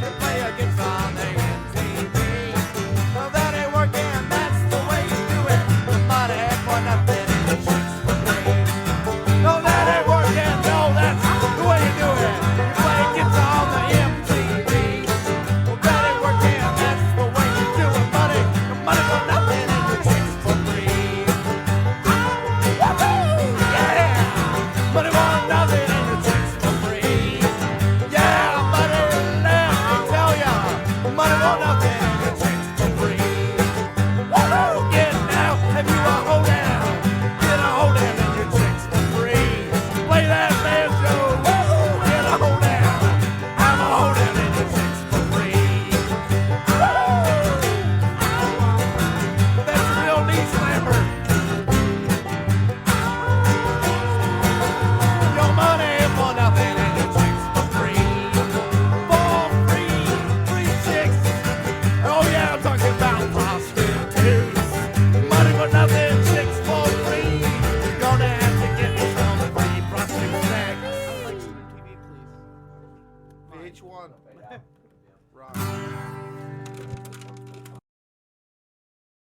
You play against on the MTV. Now that ain't working, that's the way you do it. The money for nothing and the chicks for free. No, that ain't working, no, that's the way you do it. You play against on the MTV. Well, that ain't working, that's the way you do it. Money for nothing and the chicks for free. Yeah! Money for nothing and the chicks for free. Yeah, money, let me tell ya. Money for nothing and the chicks for free. Woo! Get now, if you a hold down. Get a hold down and your chicks for free. Play that banjo. Woo! Get a hold down. I'm a hold down and your chicks for free. Woo! That's a real knee slammer. Your money for nothing and your chicks for free. For free, free chicks. Oh yeah, I'm talking about prostitutes. Money for nothing, chicks for free. You're gonna have to get me some free prostitute sex. VH1. Rock.